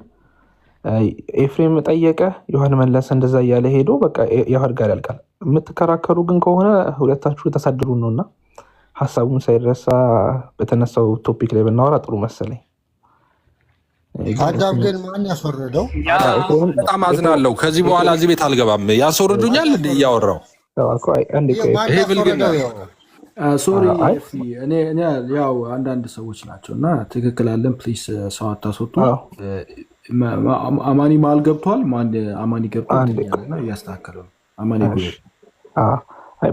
C: ኤፍሬም ጠየቀ፣ ዮሐን መለሰ፣ እንደዛ እያለ ሄዶ በቃ ዮሐን ጋር ያልቃል። የምትከራከሩ ግን ከሆነ ሁለታችሁ ተሳድሩ ነውና ሀሳቡን ሳይረሳ በተነሳው ቶፒክ ላይ ብናወራ ጥሩ መሰለኝ።
D: አዳም ግን ማን ያስወረደው?
B: በጣም አዝናለሁ። ከዚህ በኋላ እዚህ ቤት አልገባም። ያስወርዱኛል እንደ እያወራው
D: ይሄ ብልግና።
E: ሶሪ እኔ ያው አንዳንድ ሰዎች ናቸው እና ትክክል አለን። ፕሊስ ሰው አታስወጡ። አማኒ ማል ገብቷል። አማኒ ገብቷል እያስተካከለ ነው። አማኒ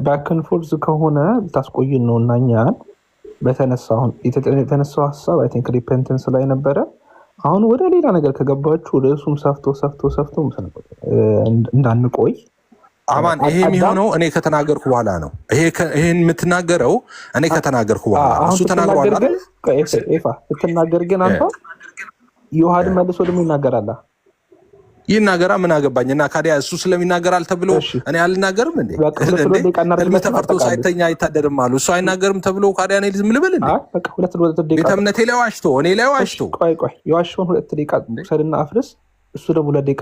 C: ባክን ፎርዝ ከሆነ ልታስቆይን ነው እና እኛን የተነሳው ሀሳብ አይ ቲንክ ሪፔንተንስ ላይ ነበረ። አሁን ወደ ሌላ ነገር ከገባችሁ ርዕሱም ሰፍቶ እንዳንቆይ።
B: አማን ይሄ የሚሆነው እኔ ከተናገርኩ በኋላ ነው። ይሄን የምትናገረው እኔ ከተናገርኩ በኋላ እሱ ተናግሯል አይደል?
C: ኤፋ ስትናገር ግን አንተ ዮሐድ መልሶ ደግሞ ይናገራል።
B: ይናገራ ምን አገባኝ እና ካዲያ እሱ ስለሚናገራል ተብሎ እኔ አልናገርም እንዴ? ህልም ተፈርቶ ሳይተኛ አይታደርም አሉ። እሱ አይናገርም ተብሎ ካዲያ እኔ ዝም ልበል እንዴ? ቤተ እምነቴ ላይ ዋሽቶ እኔ ላይ ዋሽቶ
C: ቆይ የዋሽውን 2 ደቂቃ ሰድና አፍርስ። እሱ ደግሞ 2 ደቂቃ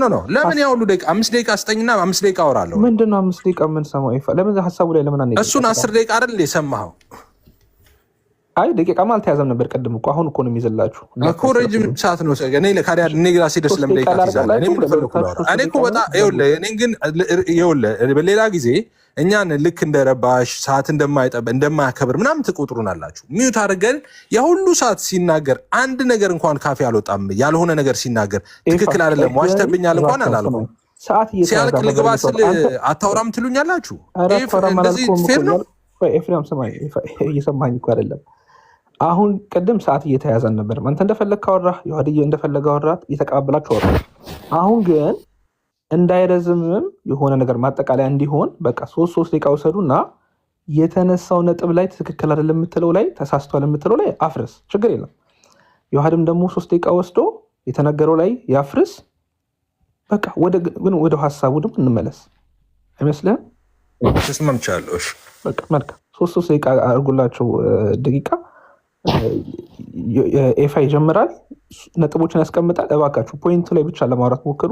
B: ኖ ለምን ያው ሁሉ ደቂቃ 5 ደቂቃ ስጠኝና 5 ደቂቃ አወራለሁ።
C: ምንድነው 5 ደቂቃ የምንሰማው? ይፋ ለምን ሀሳቡ ላይ ለምን አንዴ
B: እሱን 10 ደቂቃ አይደል የሰማኸው?
C: አይ ደቂቃም አልተያዘም ነበር ቅድም እኮ። አሁን እኮ ነው የሚዘላችሁ
B: እኮ ረጅም ሰዓት ነው ሰገኔ ለካዲያ ነግራ ሲደርስ ለምን ደቂቃ ትይዛለህ? እኔ ምን ፈልኩ ነው? እኔ እኮ በጣም ይኸውልህ፣ እኔ ግን ይኸውልህ በሌላ ጊዜ እኛን ልክ እንደረባሽ ሰዓት እንደማያከብር ምናምን ትቆጥሩናላችሁ። ሚዩት አድርገን የሁሉ ሰዓት ሲናገር አንድ ነገር እንኳን ካፌ አልወጣም ያልሆነ ነገር ሲናገር ትክክል አይደለም ዋሽተብኛል እንኳን አላልኩም። ሲያልቅ ልግባ ስል አታውራም ትሉኛላችሁ። እንደዚህ ፌር ነው?
C: ኤፍሬም ስማኝ፣ እየሰማኝ እኮ አይደለም። አሁን ቅድም ሰዓት እየተያዘን ነበር። አንተ እንደፈለግ አወራህ፣ ዮሐድዬ እንደፈለግ አወራህ፣ እየተቀባበላችሁ አወራህ። አሁን ግን እንዳይረዝምም የሆነ ነገር ማጠቃለያ እንዲሆን በቃ 3 ደቂቃ ውሰዱና የተነሳው ነጥብ ላይ ትክክል አይደለም የምትለው ላይ ተሳስቷል የምትለው ላይ አፍርስ፣ ችግር የለም። ዮሐድም ደግሞ 3 ደቂቃ ወስዶ የተነገረው ላይ ያፍርስ። በቃ ወደ ሀሳቡ ደግሞ እንመለስ። አይመስልህም?
B: ተስማምቻለሁ።
C: በቃ መልካም 3 ደቂቃ አድርጉላቸው ደቂቃ። ኤፋ ይጀምራል፣ ነጥቦችን ያስቀምጣል። እባካችሁ ፖይንቱ ላይ ብቻ ለማውራት ሞክሩ።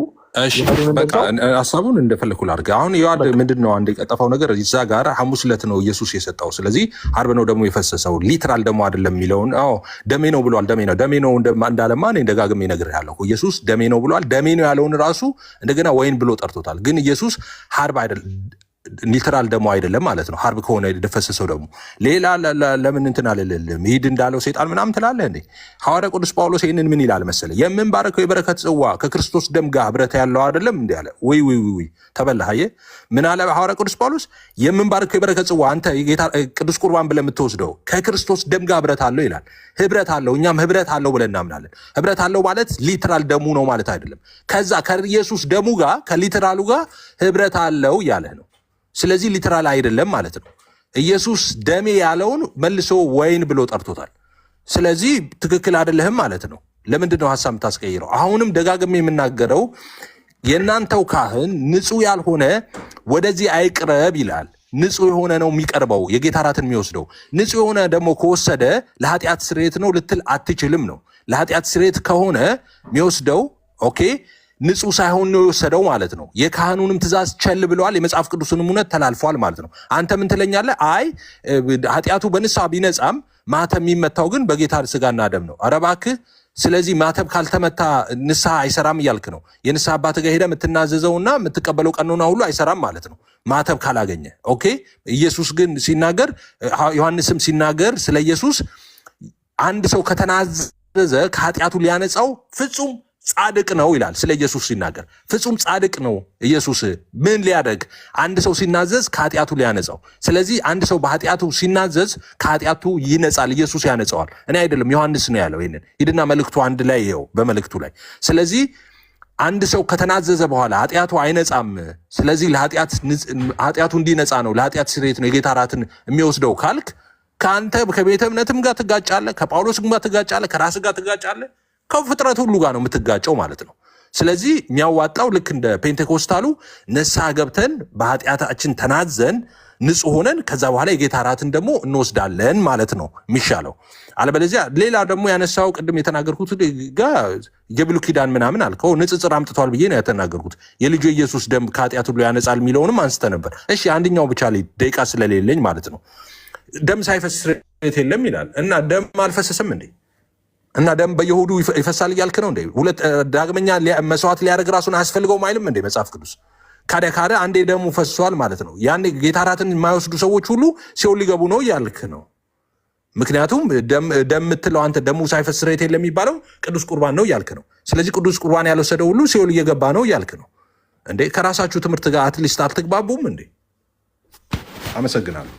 B: ሀሳቡን እንደፈለኩ ላድርግ። አሁን ዮሐድ ምንድን ነው አንድ የቀጠፈው ነገር እዛ ጋር ሐሙስ ዕለት ነው ኢየሱስ የሰጠው። ስለዚህ ዓርብ ነው ደግሞ የፈሰሰው። ሊትራል ደግሞ አይደለም የሚለውን ደሜ ነው ብሏል። ደሜ ነው እንዳለማ እኔ ደጋግሜ እነግርሃለሁ። ኢየሱስ ደሜ ነው ብሏል። ደሜ ነው ያለውን ራሱ እንደገና ወይን ብሎ ጠርቶታል። ግን ኢየሱስ ዓርብ አይደለም ሊትራል ደግሞ አይደለም ማለት ነው። ዓርብ ከሆነ የደፈሰሰው ደግሞ ሌላ ለምን እንትን አልልም ሂድ እንዳለው ሴጣን ምናምን ትላለህ እንዴ? ሐዋርያ ቅዱስ ጳውሎስ ይህንን ምን ይላል መሰለህ? የምንባረከው የበረከት ጽዋ ከክርስቶስ ደም ጋር ህብረት ያለው አይደለም እንዲ አለ። ወይ ተበላህ። አየህ ምን አለ ሐዋርያ ቅዱስ ጳውሎስ? የምንባረከው የበረከት ጽዋ አንተ ቅዱስ ቁርባን ብለህ የምትወስደው ከክርስቶስ ደም ጋር ህብረት አለው ይላል። ህብረት አለው፣ እኛም ህብረት አለው ብለን እናምናለን። ህብረት አለው ማለት ሊትራል ደሙ ነው ማለት አይደለም። ከዛ ከኢየሱስ ደሙ ጋር ከሊትራሉ ጋር ህብረት አለው እያለህ ነው። ስለዚህ ሊትራል አይደለም ማለት ነው። ኢየሱስ ደሜ ያለውን መልሶ ወይን ብሎ ጠርቶታል። ስለዚህ ትክክል አይደለህም ማለት ነው። ለምንድን ነው ሀሳብ የምታስቀይረው? አሁንም ደጋግሜ የምናገረው የእናንተው ካህን ንጹሕ ያልሆነ ወደዚህ አይቅረብ ይላል። ንጹህ የሆነ ነው የሚቀርበው የጌታ እራትን የሚወስደው። ንጹህ የሆነ ደግሞ ከወሰደ ለኃጢአት ስርየት ነው ልትል አትችልም ነው። ለኃጢአት ስርየት ከሆነ የሚወስደው ኦኬ ንጹህ ሳይሆን ነው የወሰደው ማለት ነው። የካህኑንም ትእዛዝ ቸል ብለዋል፣ የመጽሐፍ ቅዱስንም እውነት ተላልፈዋል ማለት ነው። አንተ ምን ትለኛለህ? አይ ኃጢአቱ በንስሐ ቢነጻም ማተብ የሚመታው ግን በጌታ ስጋና ደም ነው። ኧረ እባክህ፣ ስለዚህ ማተብ ካልተመታ ንስሐ አይሰራም እያልክ ነው። የንስሐ አባት ጋር ሄደህ የምትናዘዘውና የምትቀበለው ቀኖና ሁሉ አይሰራም ማለት ነው ማተብ ካላገኘ። ኦኬ ኢየሱስ ግን ሲናገር፣ ዮሐንስም ሲናገር ስለ ኢየሱስ አንድ ሰው ከተናዘዘ ከኃጢአቱ ሊያነጻው ፍጹም ጻድቅ ነው ይላል። ስለ ኢየሱስ ሲናገር ፍጹም ጻድቅ ነው ኢየሱስ። ምን ሊያደርግ? አንድ ሰው ሲናዘዝ ከኃጢአቱ ሊያነጻው። ስለዚህ አንድ ሰው በኃጢአቱ ሲናዘዝ ከኃጢአቱ ይነጻል፣ ኢየሱስ ያነጻዋል። እኔ አይደለም ዮሐንስ ነው ያለው። ይሄንን ሂድና መልእክቱ አንድ ላይ ይኸው በመልእክቱ ላይ። ስለዚህ አንድ ሰው ከተናዘዘ በኋላ ኃጢአቱ አይነጻም። ስለዚህ ኃጢአቱ እንዲነጻ ነው፣ ለኃጢአት ስርየት ነው የጌታ እራትን የሚወስደው ካልክ ከአንተ ከቤተ እምነትም ጋር ትጋጫለህ፣ ከጳውሎስም ጋር ትጋጫለህ፣ ከራስ ጋር ትጋጫለህ፣ ከፍጥረት ሁሉ ጋር ነው የምትጋጨው ማለት ነው። ስለዚህ የሚያዋጣው ልክ እንደ ፔንቴኮስታሉ ንስሐ ገብተን በኃጢአታችን ተናዘን ንጹህ ሆነን ከዛ በኋላ የጌታ እራትን ደግሞ እንወስዳለን ማለት ነው የሚሻለው። አለበለዚያ ሌላ ደግሞ ያነሳው ቅድም የተናገርኩት ጋር የብሉይ ኪዳን ምናምን አልከው ንጽጽር አምጥቷል ብዬ ነው የተናገርኩት። የልጁ ኢየሱስ ደም ከኃጢአት ሁሉ ያነጻል የሚለውንም አንስተ ነበር። እሺ አንደኛው ብቻ ላይ ደቂቃ ስለሌለኝ ማለት ነው። ደም ሳይፈስ ስርየት የለም ይላል እና ደም አልፈሰሰም እንዴ? እና ደም በየሁዱ ይፈሳል እያልክ ነው እንዴ? ዳግመኛ መስዋዕት ሊያደርግ ራሱን አያስፈልገውም አይልም እንዴ መጽሐፍ ቅዱስ? ካደ አንዴ ደሙ ፈሷል ማለት ነው። ያኔ ጌታ እራትን የማይወስዱ ሰዎች ሁሉ ሲኦል ሊገቡ ነው እያልክ ነው። ምክንያቱም ደም የምትለው አንተ ደሙ ሳይፈስ ስርየት የለም የሚባለው ቅዱስ ቁርባን ነው እያልክ ነው። ስለዚህ ቅዱስ ቁርባን ያልወሰደው ሁሉ ሲኦል እየገባ ነው እያልክ ነው እንዴ? ከራሳችሁ ትምህርት ጋር አትሊስት አልተግባቡም እንዴ? አመሰግናለሁ።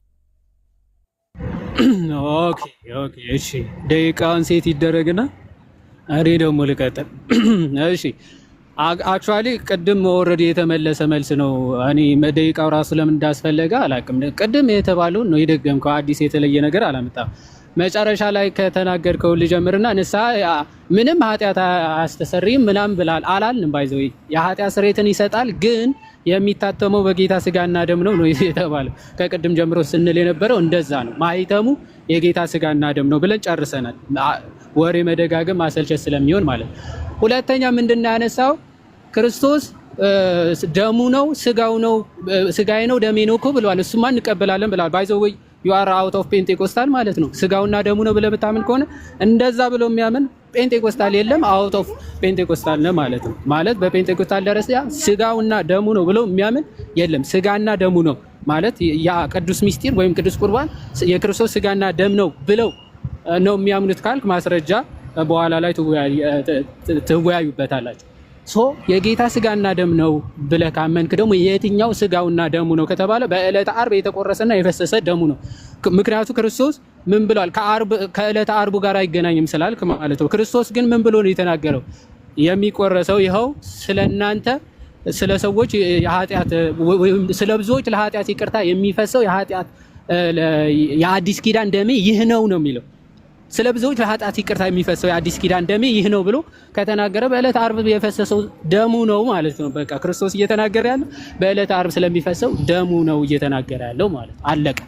A: ኦኬ እሺ፣ ደቂቃውን ሴት ይደረግና እኔ ደግሞ ልቀጥል። እሺ አክቹዋሊ ቅድም ኦልሬዲ የተመለሰ መልስ ነው። እኔ ደቂቃው ራሱ ለምን እንዳስፈለገ አላውቅም። ቅድም የተባለውን ነው የደገምከው፣ አዲስ የተለየ ነገር አላመጣም። መጨረሻ ላይ ከተናገርከው ልጀምርና ንስሐ ምንም ኃጢአት አያስተሰርይም ምናምን ብላል አላልንም። ባይዘው የኃጢአት ስርየትን ይሰጣል ግን የሚታተመው በጌታ ስጋና ደም ነው የተባለው። ከቅድም ጀምሮ ስንል የነበረው እንደዛ ነው። ማይተሙ የጌታ ስጋና ደም ነው ብለን ጨርሰናል። ወሬ መደጋገም ማሰልቸት ስለሚሆን ማለት ነው። ሁለተኛ ምንድነው ያነሳው? ክርስቶስ ደሙ ነው ስጋው ነው ስጋዬ ነው ደሜ ነው እኮ ብለዋል። እሱማ እንቀበላለን ብለዋል። ባይዘው ወይ you are out of ፔንቴኮስታል ማለት ነው። ስጋውና ደሙ ነው ብለህ ብታምን ከሆነ እንደዛ ብሎ የሚያምን ፔንቴኮስታል የለም፣ አውት ኦፍ ፔንቴኮስታል ነው ማለት ነው። ማለት በፔንቴኮስታል ደረጃ ስጋውና ደሙ ነው ብሎ የሚያምን የለም። ስጋና ደሙ ነው ማለት ያ ቅዱስ ሚስጢር ወይም ቅዱስ ቁርባን የክርስቶስ ስጋና ደም ነው ብለው ነው የሚያምኑት ካልክ ማስረጃ በኋላ ላይ ትወያዩበታላችሁ። የጌታ ስጋና ደም ነው ብለህ ካመንክ ደግሞ የትኛው ስጋውና ደሙ ነው ከተባለ በዕለተ ዓርብ የተቆረሰና የፈሰሰ ደሙ ነው። ምክንያቱ ክርስቶስ ምን ብሏል? ከዕለተ ዓርቡ ጋር አይገናኝም ስላልክ ማለት ነው። ክርስቶስ ግን ምን ብሎ ነው የተናገረው? የሚቆረሰው ይኸው ስለናንተ ስለ ሰዎች የኃጢአት ስለ ብዙዎች ለኃጢአት ይቅርታ የሚፈሰው የአዲስ ኪዳን ደሜ ይህ ነው ነው የሚለው። ስለ ብዙዎች ለኃጢአት ይቅርታ የሚፈሰው የአዲስ ኪዳን ደሜ ይህ ነው ብሎ ከተናገረ በዕለተ ዓርብ የፈሰሰው ደሙ ነው ማለት ነው። በቃ ክርስቶስ እየተናገረ ያለው በዕለተ ዓርብ ስለሚፈሰው ደሙ ነው እየተናገረ ያለው ማለት አለቀ።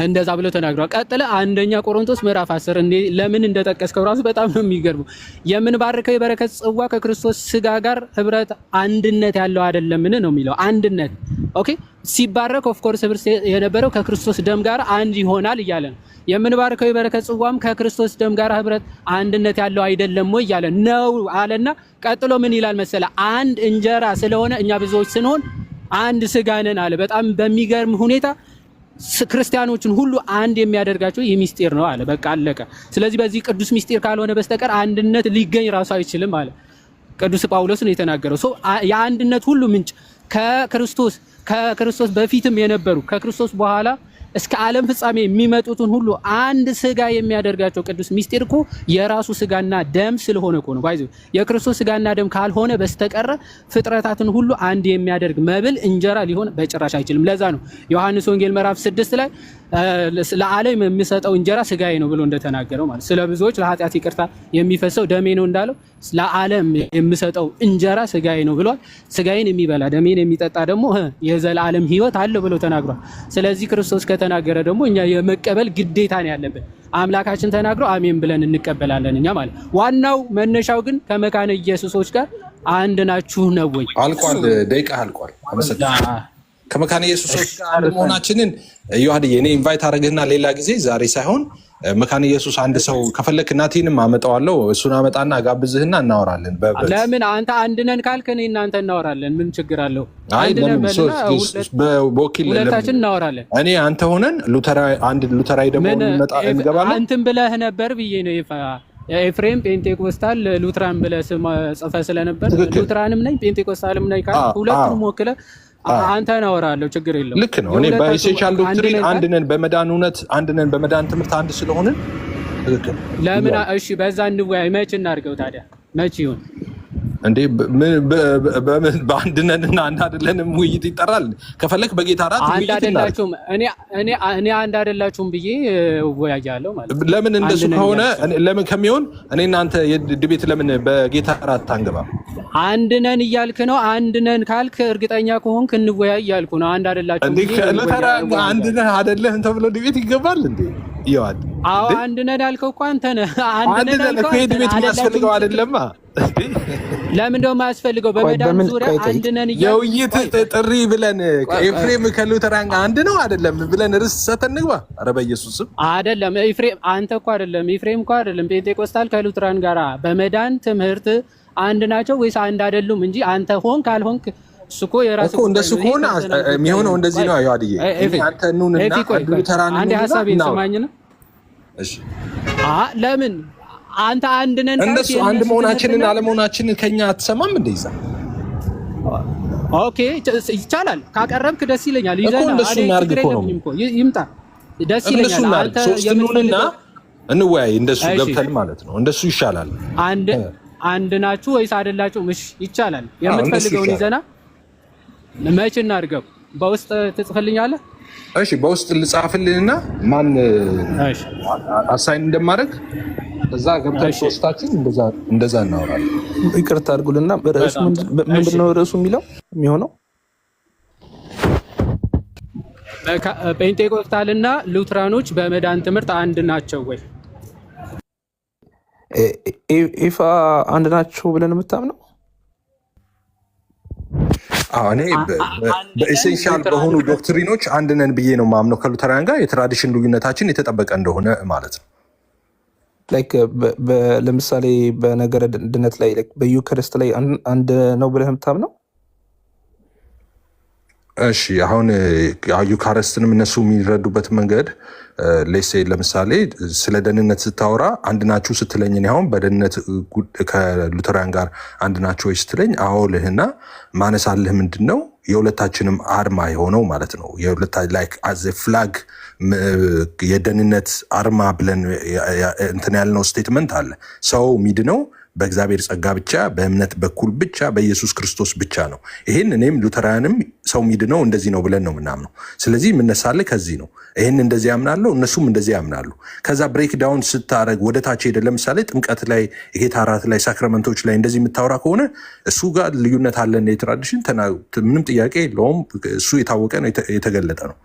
A: እንደዛ ብሎ ተናግሯል። ቀጥለ አንደኛ ቆሮንቶስ ምዕራፍ 10 ለምን እንደጠቀስከው ራሱ በጣም ነው የሚገርመው። የምንባርከው የበረከት ጽዋ ከክርስቶስ ስጋ ጋር ህብረት አንድነት ያለው አይደለምን ነው የሚለው። አንድነት ኦኬ። ሲባረክ ኦፍ ኮርስ ህብረት የነበረው ከክርስቶስ ደም ጋር አንድ ይሆናል እያለ ነው። የምንባርከው የበረከት ጽዋም ከክርስቶስ ደም ጋር ህብረት አንድነት ያለው አይደለም ወይ እያለ ነው አለና ቀጥሎ ምን ይላል መሰለ? አንድ እንጀራ ስለሆነ እኛ ብዙዎች ስንሆን አንድ ስጋ ነን አለ። በጣም በሚገርም ሁኔታ ክርስቲያኖችን ሁሉ አንድ የሚያደርጋቸው ይህ ሚስጢር ነው አለ። በቃ አለቀ። ስለዚህ በዚህ ቅዱስ ሚስጢር ካልሆነ በስተቀር አንድነት ሊገኝ ራሱ አይችልም አለ። ቅዱስ ጳውሎስ ነው የተናገረው። የአንድነት ሁሉ ምንጭ ከክርስቶስ በፊትም የነበሩ ከክርስቶስ በኋላ እስከ ዓለም ፍጻሜ የሚመጡትን ሁሉ አንድ ስጋ የሚያደርጋቸው ቅዱስ ሚስጢር እኮ የራሱ ስጋና ደም ስለሆነ እኮ ነው። ባይዘው የክርስቶስ ስጋና ደም ካልሆነ በስተቀር ፍጥረታትን ሁሉ አንድ የሚያደርግ መብል እንጀራ ሊሆን በጭራሽ አይችልም። ለዛ ነው ዮሐንስ ወንጌል ምዕራፍ 6 ላይ ለዓለም የሚሰጠው እንጀራ ስጋዬ ነው ብሎ እንደተናገረው ማለት ስለ ብዙዎች ለኃጢአት ይቅርታ የሚፈሰው ደሜ ነው እንዳለው ለዓለም የሚሰጠው እንጀራ ስጋዬ ነው ብሏል። ስጋዬን የሚበላ ደሜን የሚጠጣ ደግሞ የዘላለም ሕይወት አለው ብሎ ተናግሯል። ስለዚህ ክርስቶስ ከተናገረ ደግሞ እኛ የመቀበል ግዴታ ነው ያለብን። አምላካችን ተናግሮ አሜን ብለን እንቀበላለን እኛ ማለት። ዋናው መነሻው ግን ከመካነ ኢየሱሶች ጋር አንድ ናችሁ ነው ወይ?
B: አልቋል፣ ደቂቃ አልቋል። አመሰግናለሁ። ከመካነ ኢየሱሶች ጋር አንድ መሆናችንን ዮሐንዬ እኔ ኢንቫይት አደረግህና ሌላ ጊዜ ዛሬ ሳይሆን መካነ ኢየሱስ አንድ ሰው ከፈለክ ናቲንም አመጣዋለሁ እሱን አመጣና ጋብዝህና እናወራለን።
A: ለምን አንተ አንድ ነን ካልክ እኔ እናንተ እናወራለን። ምን ችግር አለው? ሁለታችን እናወራለን።
B: እኔ አንተ ሆነን አንድ ሉተራዊ ደግሞ እንገባለን።
A: አንተም ብለህ ነበር ብዬ ነው ኤፍሬም ፔንቴኮስታል ሉትራን ብለህ ጽፈህ ስለነበር ሉትራንም ነኝ ፔንቴኮስታልም ነኝ ካልክ ሁለቱንም ወክለህ አንተ እናወራለሁ። ችግር የለውም።
B: ልክ ነው። እኔ በኢሴንሻል ዶክትሪን አንድ ነን፣ በመዳን እውነት አንድ ነን፣ በመዳን ትምህርት አንድ ስለሆንን ትክክል።
A: ለምን እሺ፣ በዛ እንወያይ። መች እናድርገው ታዲያ? መች ይሁን
B: እንዴ? በአንድ ነን እና አንድ አይደለንም ውይይት ይጠራል። ከፈለክ በጌታ እራት
A: አንድ አይደላችሁም፣ እኔ አንድ አይደላችሁም ብዬ እወያያለሁ ማለት ነው።
B: ለምን እንደሱ ከሆነ ለምን ከሚሆን እኔ እናንተ ድቤት ለምን በጌታ እራት አንገባም?
A: አንድ ነን እያልክ ነው። አንድ ነን ካልክ እርግጠኛ ከሆንክ እንወያይ እያልኩ ነው። አንድ አይደላችሁም
B: እንዴ? አንድ ነህ አይደለህም ተብሎ ድቤት ይገባል እንዴ? ይዋል
A: አዎ፣ አንድ ነን ያልከው እኮ አንተ ነህ።
B: አንድ ነን እኮ ድቤት የሚያስፈልገው አይደለማ።
A: ለምን እንደው የማያስፈልገው በመዳን ዙሪያ አንድ ነን እያልን
B: የውይይት ጥሪ ብለን ኤፍሬም ከሉተራን ጋር አንድ ነው አይደለም ብለን ርዕስ ሰተን እንግባ። ኧረ በኢየሱስ ስም
A: አይደለም። ኤፍሬም አንተ እኮ አይደለም፣ ኤፍሬም እኮ አይደለም። ፔንቴኮስታል ከሉተራን ጋር በመዳን ትምህርት አንድ ናቸው ወይስ አንድ አይደሉም እንጂ አንተ ሆንክ ካልሆንክ እሱ እኮ የራሱ
B: እኮ እንደሱ ከሆነ የሚሆነው እንደዚህ ነው። ያዋድዬ አንተ ኑንና ሉተራን
A: አንድ ሐሳቤን ሰማኝ ነው።
B: እሺ
A: ለምን አንተ አንድ ነን
B: እንደሱ አንድ መሆናችንን አለመሆናችንን ከኛ አትሰማም እንደ ይዛ
A: ኦኬ፣ ይቻላል ካቀረብክ ደስ ይለኛል።
B: ይዘና እንደሱ እናርግ እኮ ነው
A: ይምጣ፣ ደስ ይለኛል። አንተ
B: የምንልና እንወያይ እንደሱ ገብተን ማለት ነው። እንደሱ ይሻላል።
A: አንድ ናችሁ ወይስ አይደላችሁም? እሺ ይቻላል። የምትፈልገውን ይዘና መቼ እናድርገው? በውስጥ ትጽፍልኛለህ?
B: እሺ በውስጥ ልጻፍልንና ማን አሳይን እንደማድረግ እዛ ገብተን ሶስታችን እንደዛ እናወራለን።
C: ይቅርታ አድርጉልና ርዕሱ ምንድነው? ርዕሱ የሚሆነው
A: ፔንቴኮስታልና ሉትራኖች በመዳን ትምህርት አንድ ናቸው ወይ?
C: ኢፋ አንድ ናቸው ብለን የምታምነው?
B: እኔ በኤሴንሻል በሆኑ ዶክትሪኖች አንድ ነን ብዬ ነው ማምነው ከሉተራን ጋር የትራዲሽን ልዩነታችን የተጠበቀ እንደሆነ ማለት ነው።
C: ለምሳሌ በነገረ ድነት ላይ በዩካሪስት ላይ አንድ ነው ብለህ የምታምነው?
B: እሺ አሁን ዩካሪስትንም እነሱ የሚረዱበት መንገድ ሌሴ ለምሳሌ ስለ ደህንነት ስታወራ አንድ ናችሁ ስትለኝ አሁን በደህንነት ከሉተራን ጋር አንድ ናችሁ ወይ ስትለኝ አዎ ልህና ማነሳልህ ምንድን ነው የሁለታችንም አርማ የሆነው ማለት ነው። ላይክ አዝ ፍላግ የደህንነት አርማ ብለን እንትን ያልነው ስቴትመንት አለ። ሰው ሚድነው በእግዚአብሔር ጸጋ ብቻ በእምነት በኩል ብቻ በኢየሱስ ክርስቶስ ብቻ ነው። ይህን እኔም ሉተራንም ሰው ሚድነው እንደዚህ ነው ብለን ነው ምናምነው። ስለዚህ የምነሳለ ከዚህ ነው። ይህን እንደዚህ ያምናለሁ፣ እነሱም እንደዚህ ያምናሉ። ከዛ ብሬክ ዳውን ስታደረግ ወደ ታች ሄደ። ለምሳሌ ጥምቀት ላይ፣ የጌታ እራት ላይ፣ ሳክረመንቶች ላይ እንደዚህ የምታወራ ከሆነ እሱ ጋር ልዩነት አለን። የትራዲሽን ምንም ጥያቄ የለውም። እሱ የታወቀ ነው፣ የተገለጠ ነው።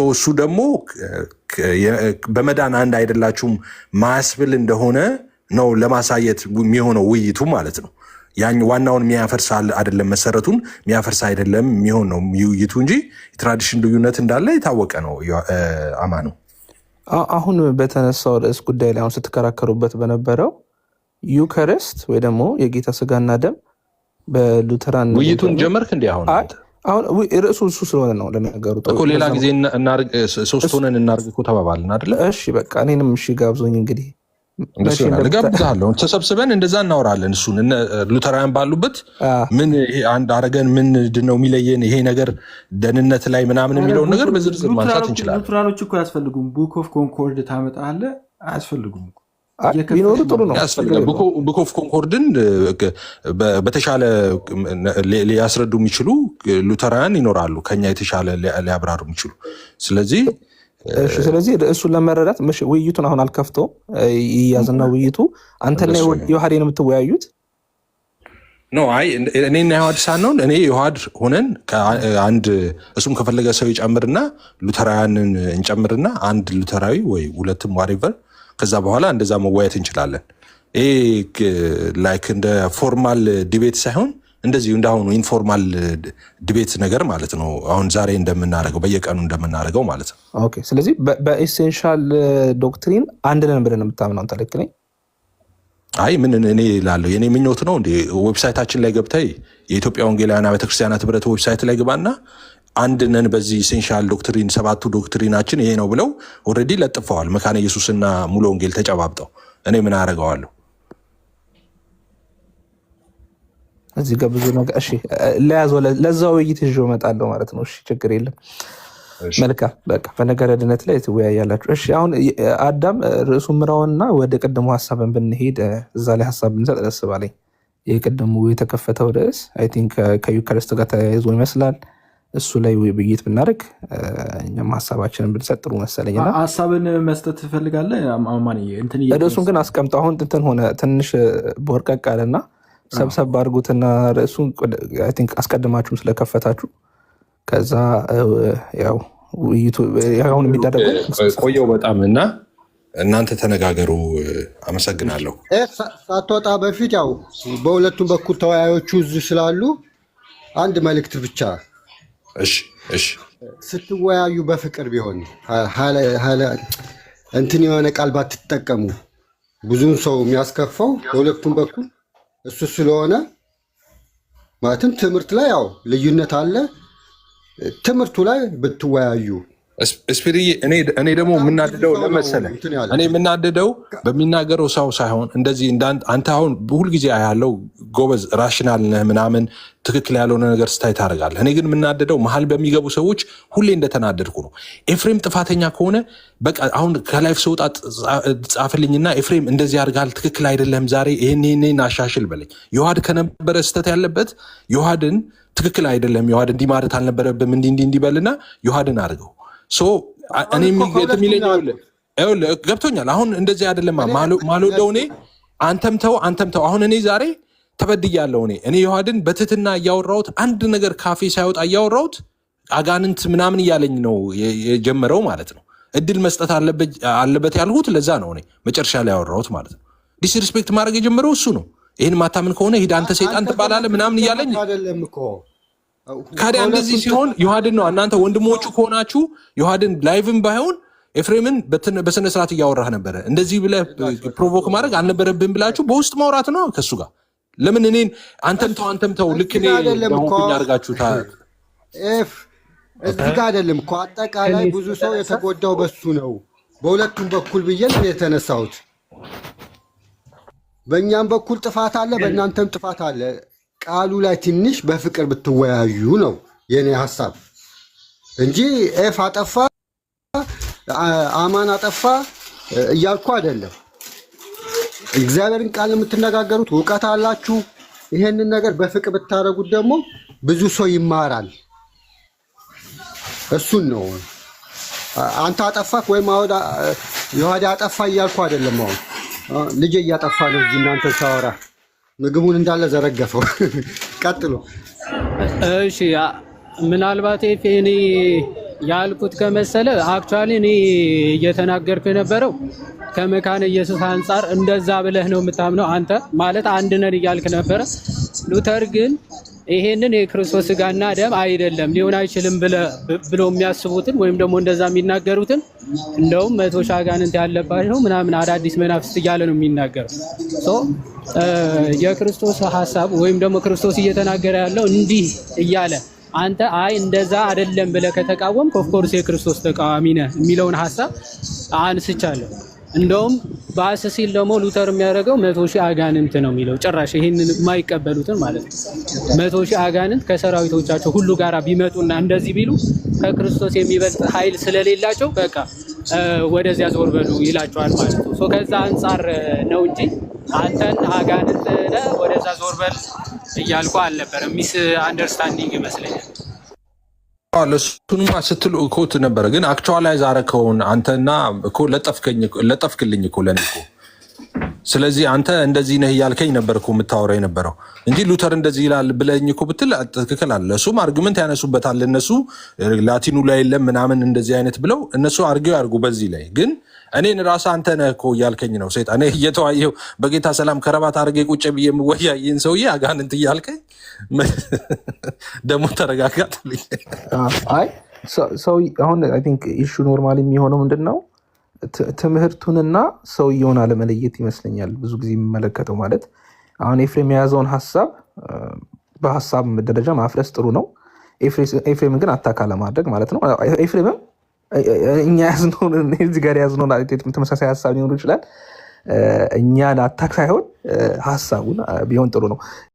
B: እሱ ደግሞ በመዳን አንድ አይደላችሁም ማያስብል እንደሆነ ነው ለማሳየት የሚሆነው ውይይቱ ማለት ነው። ያን ዋናውን የሚያፈርስ አይደለም፣ መሰረቱን የሚያፈርስ አይደለም የሚሆን ነው ውይይቱ እንጂ የትራዲሽን ልዩነት እንዳለ የታወቀ ነው። አማኑ
C: አሁን በተነሳው ርዕስ ጉዳይ ላይ አሁን ስትከራከሩበት በነበረው ዩካሪስት ወይ ደግሞ የጌታ ስጋና ደም በሉተራን
B: ውይይቱን ጀመርክ እንዲ አሁን
C: ርዕሱ እሱ ስለሆነ ነው። ለነገሩ
B: እኮ ሌላ ጊዜ ሶስት ሆነን እናርግ እኮ ተባባልን አይደለ?
C: እሺ በቃ እኔንም እሺ ጋብዞኝ እንግዲህ
B: እጋብዝሃለሁ። ተሰብስበን እንደዛ እናወራለን። እሱን ሉተራውያን ባሉበት ምን አንድ አረገን ምንድን ነው የሚለየን ይሄ ነገር ደህንነት ላይ ምናምን የሚለውን ነገር በዝርዝር ማንሳት እንችላለን።
E: ሉተራኖች እኮ አያስፈልጉም። ቡክ ኦፍ ኮንኮርድ ታመጣለህ። አያስፈልጉም።
C: ቢኖሩ ጥሩ ነው።
B: ቡክ ኦፍ ኮንኮርድን በተሻለ ሊያስረዱ የሚችሉ ሉተራውያን ይኖራሉ፣ ከኛ የተሻለ ሊያብራሩ የሚችሉ። ስለዚህ
C: እሺ ስለዚህ እሱን ለመረዳት ውይይቱን አሁን አልከፍተውም። ይያዝና ውይይቱ አንተና ዮሐዴን የምትወያዩት
B: ነው። አይ እኔና ዮሐድ ሳንሆን እኔ ዮሐድ ሆነን አንድ እሱም ከፈለገ ሰው ይጨምርና ሉተራውያንን እንጨምርና አንድ ሉተራዊ ወይ ሁለትም ዋሪቨር ከዛ በኋላ እንደዛ መወያየት እንችላለን። ይሄ ላይክ እንደ ፎርማል ዲቤት ሳይሆን እንደዚሁ እንዳሁኑ ኢንፎርማል ዲቤት ነገር ማለት ነው። አሁን ዛሬ እንደምናደርገው በየቀኑ እንደምናደርገው ማለት ነው።
C: ኦኬ ስለዚህ በኤሴንሻል ዶክትሪን አንድ ነን ብለን የምታምነው አንተ ልክ ነኝ?
B: አይ ምን እኔ እላለሁ የኔ ምኞት ነው እንዴ ዌብሳይታችን ላይ ገብተህ የኢትዮጵያ ወንጌላውያን ቤተክርስቲያናት ህብረት ዌብሳይት ላይ ግባና አንድ ነን በዚህ ኤሴንሻል ዶክትሪን 7ቱ ዶክትሪናችን ይሄ ነው ብለው ኦልሬዲ ለጥፈዋል። መካነ ኢየሱስና ሙሉ ወንጌል ተጨባብጠው እኔ ምን አደርገዋለሁ?
C: እዚህ ጋር ብዙ ነገር እሺ ለያዘው ለዛው ውይይት ይዤ እመጣለሁ ማለት ነው። እሺ ችግር የለም። መልካም በቃ በነገረ ድነት ላይ ትወያያላችሁ። እሺ አሁን አዳም ርዕሱ ምራውና ወደ ቀደሙ ሐሳብን ብንሄድ እዛ ላይ ሐሳብ ብንሰጥ ደስ ባለኝ። የቀደሙ የተከፈተው ርዕስ አይ ቲንክ ከዩካሪስት ጋር ተያይዞ ይመስላል። እሱ ላይ ውይይት ብናደርግ እኛም ሐሳባችንን ብንሰጥ ጥሩ መሰለኝና
E: ሐሳብን መስጠት ትፈልጋለህ? አማን እንትን
C: ርዕሱን ግን አስቀምጠው አሁን እንትን ሆነ ትንሽ ቦርቀቅ አለና ሰብሰብ አድርጉትና ርዕሱን አይ ቲንክ አስቀድማችሁም ስለከፈታችሁ ከዛ ያው ውይይቱ አሁን የሚደረገው
B: ቆየው በጣም እና እናንተ ተነጋገሩ። አመሰግናለሁ።
D: ሳትወጣ በፊት ያው በሁለቱም በኩል ተወያዮቹ እዚህ ስላሉ አንድ መልእክት ብቻ።
B: እሺ
D: ስትወያዩ በፍቅር ቢሆን እንትን የሆነ ቃል ባትጠቀሙ ብዙውን ሰው የሚያስከፋው በሁለቱም በኩል እሱ ስለሆነ ማለትም ትምህርት ላይ ያው ልዩነት አለ። ትምህርቱ ላይ ብትወያዩ
B: ስፒሪዬ እኔ ደግሞ የምናደደው ለመሰለ እኔ የምናደደው በሚናገረው ሰው ሳይሆን እንደዚህ አንተ አሁን ሁልጊዜ ያለው ጎበዝ ራሽናል ነህ ምናምን ትክክል ያልሆነ ነገር ስታይ ታደርጋለህ። እኔ ግን የምናደደው መሀል በሚገቡ ሰዎች ሁሌ እንደተናደድኩ ነው። ኤፍሬም ጥፋተኛ ከሆነ በቃ አሁን ከላይፍ ሰውጣ ጻፍልኝና ኤፍሬም እንደዚህ አድርጋል ትክክል አይደለም ዛሬ ይሄን አሻሽል በለኝ። ዮሐድ ከነበረ ስህተት ያለበት ዮሐድን ትክክል አይደለም ዮሐድ እንዲህ ማለት አልነበረብም እንዲህ በልና ዮሐድን አድርገው እኔ የሚለኝ ገብቶኛል። አሁን እንደዚህ አይደለም ማልወደው እኔ አንተም ተው። አሁን እኔ ዛሬ ተበድያለሁ። እኔ ዮሐድን በትህትና እያወራሁት አንድ ነገር ካፌ ሳይወጣ እያወራሁት አጋንንት ምናምን እያለኝ ነው የጀመረው ማለት ነው። እድል መስጠት አለበት ያልሁት ለዛ ነው እኔ መጨረሻ ላይ ያወራሁት ማለት ነው። ዲስሪስፔክት ማድረግ የጀመረው እሱ ነው። ይህን ማታምን ከሆነ ሂድ አንተ ሰይጣን ትባላለህ ምናምን እያለኝ ካዲያ እንደዚህ ሲሆን ዮሐድን ነው እናንተ ወንድሞቹ ከሆናችሁ ዮሐድን ላይቭም ባይሆን ኤፍሬምን በስነ ስርዓት እያወራህ ነበረ። እንደዚህ ብለህ ፕሮቮክ ማድረግ አልነበረብን ብላችሁ በውስጥ ማውራት ነው ከሱ ጋር። ለምን እኔን አንተም ተው ልክ እኔ ሆንኩኝ አድርጋችሁ
D: እዚህ ጋር አይደለም እኮ አጠቃላይ ብዙ ሰው የተጎዳው በሱ ነው። በሁለቱም በኩል ብዬ የተነሳሁት በእኛም በኩል ጥፋት አለ፣ በእናንተም ጥፋት አለ። ቃሉ ላይ ትንሽ በፍቅር ብትወያዩ ነው የኔ ሐሳብ እንጂ ኤፍ አጠፋ አማን አጠፋ እያልኩ አይደለም። እግዚአብሔርን ቃል የምትነጋገሩት እውቀት አላችሁ። ይሄንን ነገር በፍቅር ብታደርጉት ደግሞ ብዙ ሰው ይማራል። እሱን ነው አንተ አጠፋክ ወይም ዮሐድ አጠፋ እያልኩ አይደለም። አሁን ልጄ እያጠፋ ነው እዚህ እናንተ ሳወራ ምግቡን እንዳለ ዘረገፈው። ቀጥሎ።
A: እሺ ምናልባት እኔ ያልኩት ከመሰለ አክቹአሊ እኔ እየተናገርኩ የነበረው ከመካነ ኢየሱስ አንጻር እንደዛ ብለህ ነው የምታምነው አንተ ማለት አንድ ነን እያልክ ነበረ። ሉተር ግን ይሄንን የክርስቶስ ሥጋና ደም አይደለም ሊሆን አይችልም ብሎ የሚያስቡትን ወይም ደግሞ እንደዛ የሚናገሩትን እንደውም 100 ሺህ አጋንንት ያለባቸው ምናምን አዳዲስ መናፍስት እያለ ነው የሚናገረው። የክርስቶስ ሐሳብ ወይም ደግሞ ክርስቶስ እየተናገረ ያለው እንዲህ እያለ አንተ አይ እንደዛ አይደለም ብለህ ከተቃወም ኦፍኮርስ የክርስቶስ ተቃዋሚ ነህ የሚለውን ሐሳብ አንስቻለሁ። እንደውም ባስ ሲል ደግሞ ሉተር የሚያደርገው 100 ሺህ አጋንንት ነው የሚለው። ጭራሽ ይሄንን የማይቀበሉትን ማለት ነው። 100 ሺህ አጋንንት ከሰራዊቶቻቸው ሁሉ ጋር ቢመጡና እንደዚህ ቢሉ ከክርስቶስ የሚበልጥ ኃይል ስለሌላቸው በቃ ወደዚያ ዞር በሉ ይላቸዋል ማለት ነው። ከዛ አንጻር ነው እንጂ አንተን አጋንንት ነህ ወደዛ ዞር በል እያልኩ አልነበረም። ሚስ አንደርስታንዲንግ ይመስለኛል።
B: ለሱንማ ስትል እኮ ነበረ፣ ግን አክቹዋላይዝ አረከውን አንተና እኮ ለጠፍክልኝ እኮ ለኔ እኮ። ስለዚህ አንተ እንደዚህ ነህ እያልከኝ ነበር እኮ የምታወራው የነበረው እንጂ ሉተር እንደዚህ ይላል ብለኝ እኮ ብትል ትክክል አለ። እሱም አርጊመንት ያነሱበታል እነሱ ላቲኑ ላይ የለም ምናምን እንደዚህ አይነት ብለው እነሱ አርጊው ያርጉ በዚህ ላይ። ግን እኔን ራስህ አንተ ነህ እኮ እያልከኝ ነው ሰይጣን። እኔ እየተዋየው በጌታ ሰላም ከረባት አድርጌ ቁጭ ብዬ የምወያይን ሰውዬ አጋንንት እያልከኝ ደግሞ ተረጋጋትልኝ።
C: አይ ሰው አሁን አይ ቲንክ ኢሹ ኖርማሊ የሚሆነው ምንድን ነው ትምህርቱንና ሰውየውን አለመለየት ይመስለኛል ብዙ ጊዜ የሚመለከተው። ማለት አሁን ኤፍሬም የያዘውን ሀሳብ በሀሳብ ደረጃ ማፍረስ ጥሩ ነው። ኤፍሬምን ግን አታካ ለማድረግ ማለት ነው። ኤፍሬምም እኛ ያዝነውን እዚህ ጋር ያዝነውን ተመሳሳይ ሀሳብ ሊኖሩ ይችላል። እኛን አታክ ሳይሆን ሀሳቡን ቢሆን ጥሩ ነው።